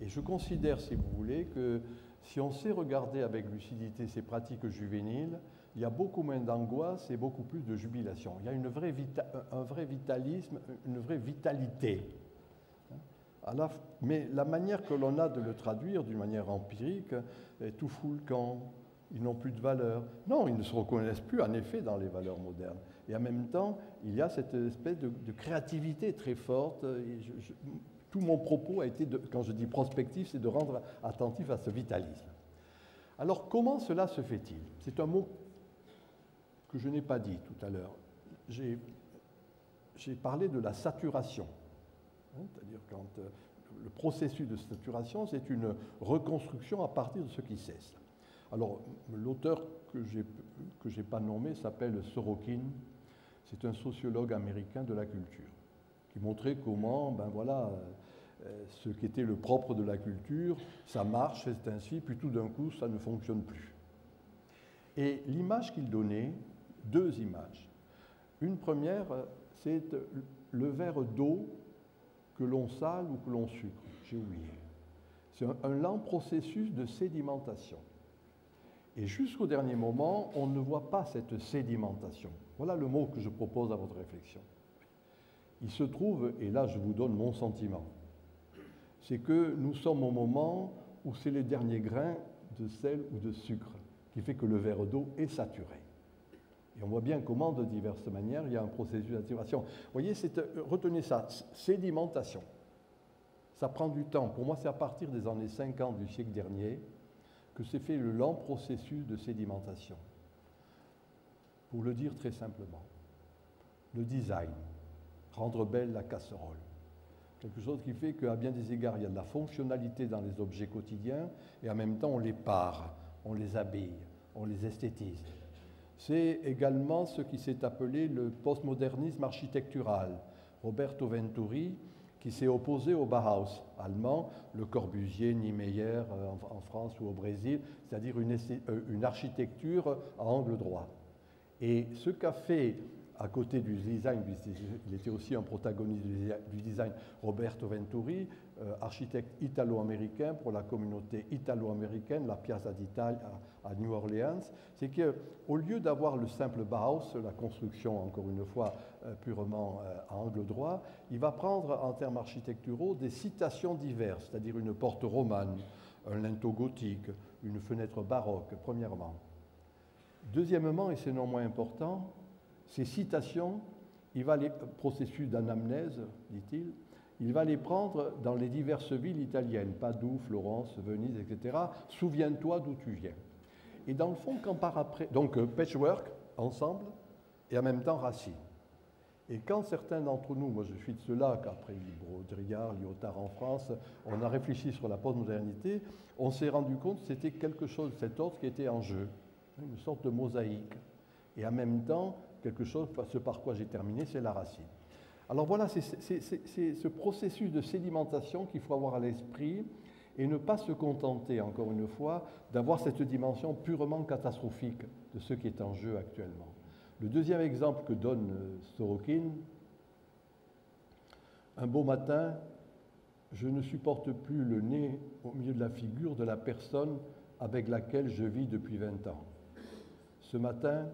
Et je considère, si vous voulez, que si on sait regarder avec lucidité ces pratiques juvéniles, il y a beaucoup moins d'angoisse et beaucoup plus de jubilation. Il y a un vrai vitalisme, une vraie vitalité. Mais la manière que l'on a de le traduire d'une manière empirique, tout fout le camp, ils n'ont plus de valeur. Non, ils ne se reconnaissent plus en effet dans les valeurs modernes. Et en même temps, il y a cette espèce de créativité très forte. Tout mon propos a été, quand je dis prospectif, c'est de rendre attentif à ce vitalisme. Alors, comment cela se fait-il? C'est un mot que je n'ai pas dit tout à l'heure. J'ai parlé de la saturation. C'est-à-dire quand le processus de saturation, c'est une reconstruction à partir de ce qui cesse. Alors, l'auteur que j'ai pas nommé s'appelle Sorokin. C'est un sociologue américain de la culture qui montrait comment, ce qui était le propre de la culture, ça marche, c'est ainsi, puis tout d'un coup, ça ne fonctionne plus. Et l'image qu'il donnait, deux images. Une première, c'est le verre d'eau que l'on sale ou que l'on sucre. J'ai oublié. C'est un lent processus de sédimentation. Et jusqu'au dernier moment, on ne voit pas cette sédimentation. Voilà le mot que je propose à votre réflexion. Il se trouve, et là je vous donne mon sentiment, c'est que nous sommes au moment où c'est les derniers grains de sel ou de sucre qui fait que le verre d'eau est saturé. Et on voit bien comment, de diverses manières, il y a un processus de saturation. Vous voyez, retenez ça, sédimentation. Ça prend du temps. Pour moi, c'est à partir des années 50 du siècle dernier que s'est fait le lent processus de sédimentation. Pour le dire très simplement, le design, rendre belle la casserole. Quelque chose qui fait qu'à bien des égards, il y a de la fonctionnalité dans les objets quotidiens et en même temps, on les pare, on les habille, on les esthétise. C'est également ce qui s'est appelé le postmodernisme architectural. Roberto Venturi, qui s'est opposé au Bauhaus allemand, Le Corbusier, Niemeyer en France ou au Brésil, c'est-à-dire une architecture à angle droit. Et ce qu'a fait à côté du design, il était aussi un protagoniste du design, Roberto Venturi, architecte italo-américain pour la communauté italo-américaine, la Piazza d'Italie à New Orleans. C'est qu'au lieu d'avoir le simple Bauhaus, la construction, encore une fois, purement à angle droit, il va prendre en termes architecturaux des citations diverses, c'est-à-dire une porte romane, un linteau gothique, une fenêtre baroque, premièrement. Deuxièmement, et c'est non moins important, ces citations, il va les processus d'anamnèse, dit-il, il va les prendre dans les diverses villes italiennes, Padoue, Florence, Venise, etc. Souviens-toi d'où tu viens. Et dans le fond, quand par après, donc patchwork, ensemble, et en même temps Racine. Et quand certains d'entre nous, moi je suis de ceux-là, qu'après Baudrillard, Lyotard en France, on a réfléchi sur la postmodernité, on s'est rendu compte que c'était quelque chose de cet ordre qui était en jeu, une sorte de mosaïque. Et en même temps, quelque chose, ce par quoi j'ai terminé, c'est la racine. Alors voilà, c'est ce processus de sédimentation qu'il faut avoir à l'esprit et ne pas se contenter, encore une fois, d'avoir cette dimension purement catastrophique de ce qui est en jeu actuellement. Le deuxième exemple que donne Sorokin, un beau matin, je ne supporte plus le nez au milieu de la figure de la personne avec laquelle je vis depuis 20 ans. Ce matin,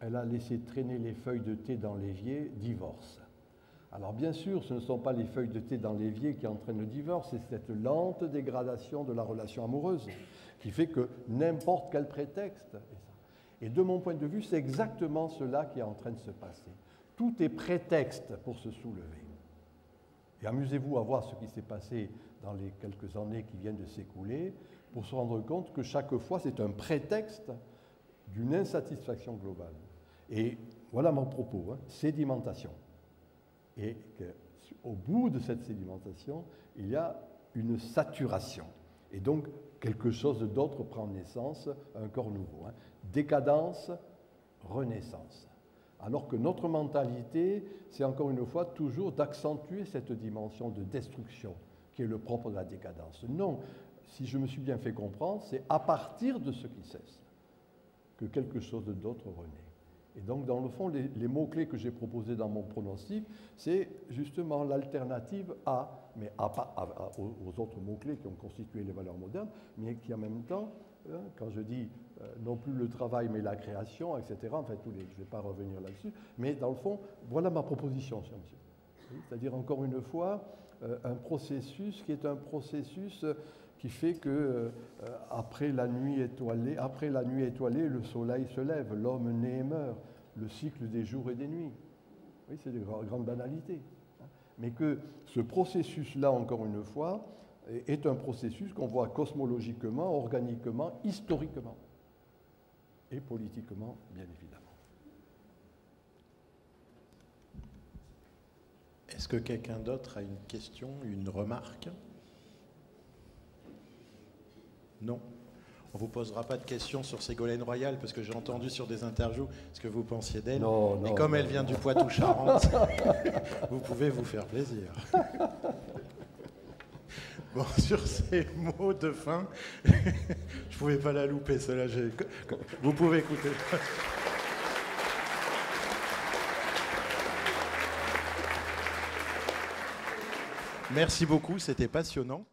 elle a laissé traîner les feuilles de thé dans l'évier, divorce. Alors bien sûr, ce ne sont pas les feuilles de thé dans l'évier qui entraînent le divorce, c'est cette lente dégradation de la relation amoureuse qui fait que n'importe quel prétexte, et de mon point de vue, c'est exactement cela qui est en train de se passer. Tout est prétexte pour se soulever. Et amusez-vous à voir ce qui s'est passé dans les quelques années qui viennent de s'écouler pour se rendre compte que chaque fois, c'est un prétexte d'une insatisfaction globale. Et voilà mon propos, sédimentation. Et qu'au bout de cette sédimentation, il y a une saturation. Et donc, quelque chose d'autre prend naissance, un corps nouveau. Décadence, renaissance. Alors que notre mentalité, c'est encore une fois toujours d'accentuer cette dimension de destruction qui est le propre de la décadence. Non, si je me suis bien fait comprendre, c'est à partir de ce qui cesse que quelque chose d'autre renaît. Et donc, dans le fond, les mots-clés que j'ai proposés dans mon pronostic, c'est justement l'alternative mais aux autres mots-clés qui ont constitué les valeurs modernes, mais qui en même temps, quand je dis non plus le travail, mais la création, etc., enfin, je ne vais pas revenir là-dessus, mais dans le fond, voilà ma proposition, cher monsieur. C'est-à-dire, encore une fois, un processus qui est un processus qui fait que après la nuit étoilée, le soleil se lève, l'homme naît et meurt, le cycle des jours et des nuits. Oui, c'est des grandes banalités. Mais que ce processus-là, encore une fois, est un processus qu'on voit cosmologiquement, organiquement, historiquement et politiquement, bien évidemment. Est-ce que quelqu'un d'autre a une question, une remarque ? Non. On ne vous posera pas de questions sur Ségolène Royal, parce que j'ai entendu sur des interviews ce que vous pensiez d'elle. Non, et comme elle vient du Poitou-Charentes, vous pouvez vous faire plaisir. Bon, sur ces mots de fin, je ne pouvais pas la louper, celle-là. Vous pouvez écouter. Merci beaucoup, c'était passionnant.